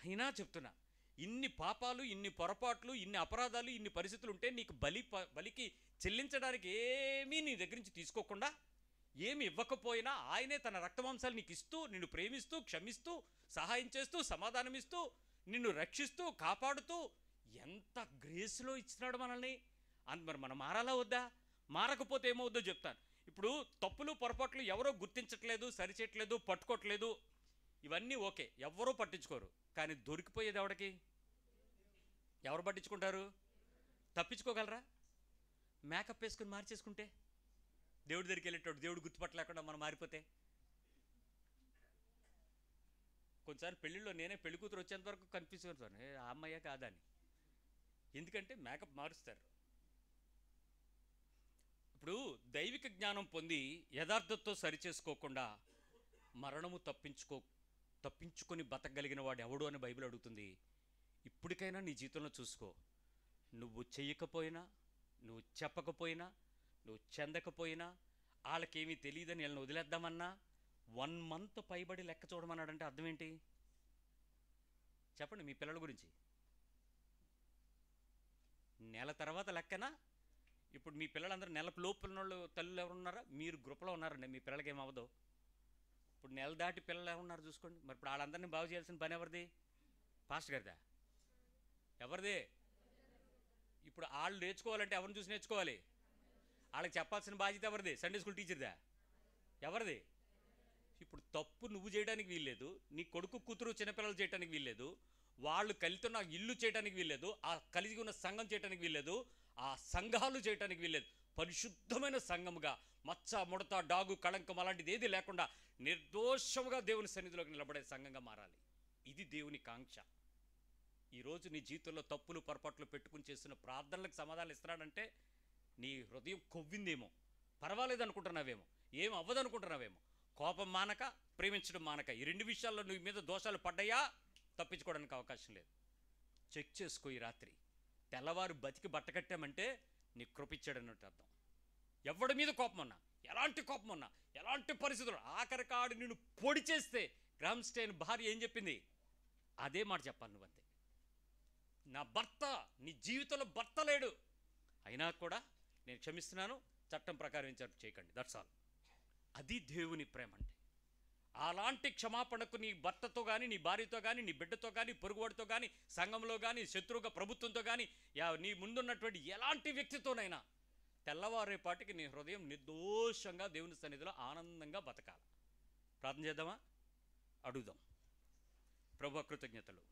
అయినా చెప్తున్నా, ఇన్ని పాపాలు, ఇన్ని పొరపాట్లు, ఇన్ని అపరాధాలు, ఇన్ని పరిస్థితులు ఉంటే నీకు బలికి చెల్లించడానికి ఏమీ నీ దగ్గర నుంచి తీసుకోకుండా, ఏమి ఇవ్వకపోయినా ఆయనే తన రక్తమాంసాలు నీకు ఇస్తూ, నిన్ను ప్రేమిస్తూ, క్షమిస్తూ, సహాయం చేస్తూ, సమాధానమిస్తూ, నిన్ను రక్షిస్తూ, కాపాడుతూ ఎంత గ్రేస్లో ఇచ్చినాడు మనల్ని. మరి మనం మారాలా వద్దా? మారకపోతే ఏమవుద్దో చెప్తాను. ఇప్పుడు తప్పులు పొరపాట్లు ఎవరో గుర్తించట్లేదు, సరిచేయట్లేదు, పట్టుకోవట్లేదు, ఇవన్నీ ఓకే, ఎవరో పట్టించుకోరు. కానీ దొరికిపోయేది ఎవడికి? ఎవరు పట్టించుకుంటారు? తప్పించుకోగలరా? మేకప్ వేసుకుని మార్చేసుకుంటే, దేవుడి దగ్గరికి వెళ్ళేటప్పుడు దేవుడు గుర్తుపట్టలేకుండా మనం మారిపోతే. కొన్నిసార్లు పెళ్ళిళ్ళలో నేనే పెళ్లి కూతురు వచ్చేంత వరకు కన్ఫ్యూజ్ అవుతాను, ఆ అమ్మాయే కాదా అని. ఎందుకంటే మేకప్ మారుస్తారు. ఇప్పుడు దైవిక జ్ఞానం పొంది యథార్థతతో సరిచేసుకోకుండా మరణము తప్పించుకొని బతకగలిగిన వాడు ఎవడు అని బైబిల్ అడుగుతుంది. ఇప్పటికైనా నీ జీవితంలో చూసుకో. నువ్వు చెయ్యకపోయినా, నువ్వు చెప్పకపోయినా, నువ్వు చెందకపోయినా, వాళ్ళకేమీ తెలియదని వీళ్ళని వదిలేద్దామన్నా 1 month పైబడి లెక్క చూడమన్నాడంటే అర్థం ఏంటి చెప్పండి? మీ పిల్లల గురించి నెల తర్వాత లెక్కనా? ఇప్పుడు మీ పిల్లలందరూ నెలకు లోపు ఉన్నోళ్ళు తల్లులు ఎవరు ఉన్నారా? మీరు గ్రూప్లో ఉన్నారండి, మీ పిల్లలకి ఏమవ్వదు. ఇప్పుడు నెల దాటి పిల్లలు ఎవరున్నారు చూసుకోండి. మరి ఇప్పుడు వాళ్ళందరినీ బాగు చేయాల్సిన పని ఎవరిది? పాస్టర్ గారిదా? ఎవరిది? ఇప్పుడు వాళ్ళు నేర్చుకోవాలంటే ఎవరిని చూసి నేర్చుకోవాలి? వాళ్ళకి చెప్పాల్సిన బాధ్యత ఎవరిది? సండే స్కూల్ టీచర్దా? ఎవరిది? ఇప్పుడు తప్పు నువ్వు చేయడానికి వీల్లేదు, నీ కొడుకు కూతురు చిన్నపిల్లలు చేయడానికి వీల్లేదు, వాళ్ళు కలితున్న ఇల్లు చేయడానికి వీల్లేదు, ఆ కలిగి ఉన్న సంఘం చేయడానికి వీల్లేదు, ఆ సంఘాలు చేయడానికి వీల్లేదు. పరిశుద్ధమైన సంఘముగా మచ్చ ముడత డాగు కళంకం అలాంటిది ఏది లేకుండా నిర్దోషముగా దేవుని సన్నిధిలోకి నిలబడే సంఘంగా మారాలి. ఇది దేవుని కాంక్ష. ఈరోజు నీ జీవితంలో తప్పులు పొరపాట్లు పెట్టుకుని చేస్తున్న ప్రార్థనలకు సమాధానాలు ఇస్తున్నాడంటే నీ హృదయం కొవ్విందేమో, పర్వాలేదు అనుకుంటున్నావేమో, ఏం అవ్వదు అనుకుంటున్నావేమో. కోపం మానక, ప్రేమించడం మానక, ఈ 2 విషయాల్లో నీ మీద దోషాలు పడ్డాయా తప్పించుకోవడానికి అవకాశం లేదు. చెక్ చేసుకో. ఈ రాత్రి తెల్లవారు బతికి బట్టకట్టామంటే నీ కృపిచ్చాడన్నట్టు అర్థం. ఎవడి మీద కోపం ఉన్నా, ఎలాంటి కోపం ఉన్నా, ఎలాంటి పరిస్థితులు, ఆఖరికాడు నిన్ను పొడి చేస్తే గ్రామ్స్టైన్ భార్య ఏం చెప్పింది? అదే మాట చెప్పాలి నువ్వంతే. నా భర్త, నీ జీవితంలో భర్త లేడు, అయినా కూడా నేను క్షమిస్తున్నాను, చట్టం ప్రకారం ఏం చేయకండి, దట్స్ ఆల్. అది దేవుని ప్రేమ అంటే. అలాంటి క్షమాపణకు నీ భర్తతో కానీ, నీ భార్యతో కానీ, నీ బిడ్డతో కానీ, పొరుగువాడితో కానీ, సంఘంలో కానీ, శత్రువుగా ప్రభుత్వంతో కానీ, నీ ముందున్నటువంటి ఎలాంటి వ్యక్తితోనైనా తెల్లవారేపాటికి నీ హృదయం నిర్దోషంగా దేవుని సన్నిధిలో ఆనందంగా బతకాలి. ప్రార్థన చేద్దామా? అడుగుదాం. ప్రభు కృతజ్ఞతలు.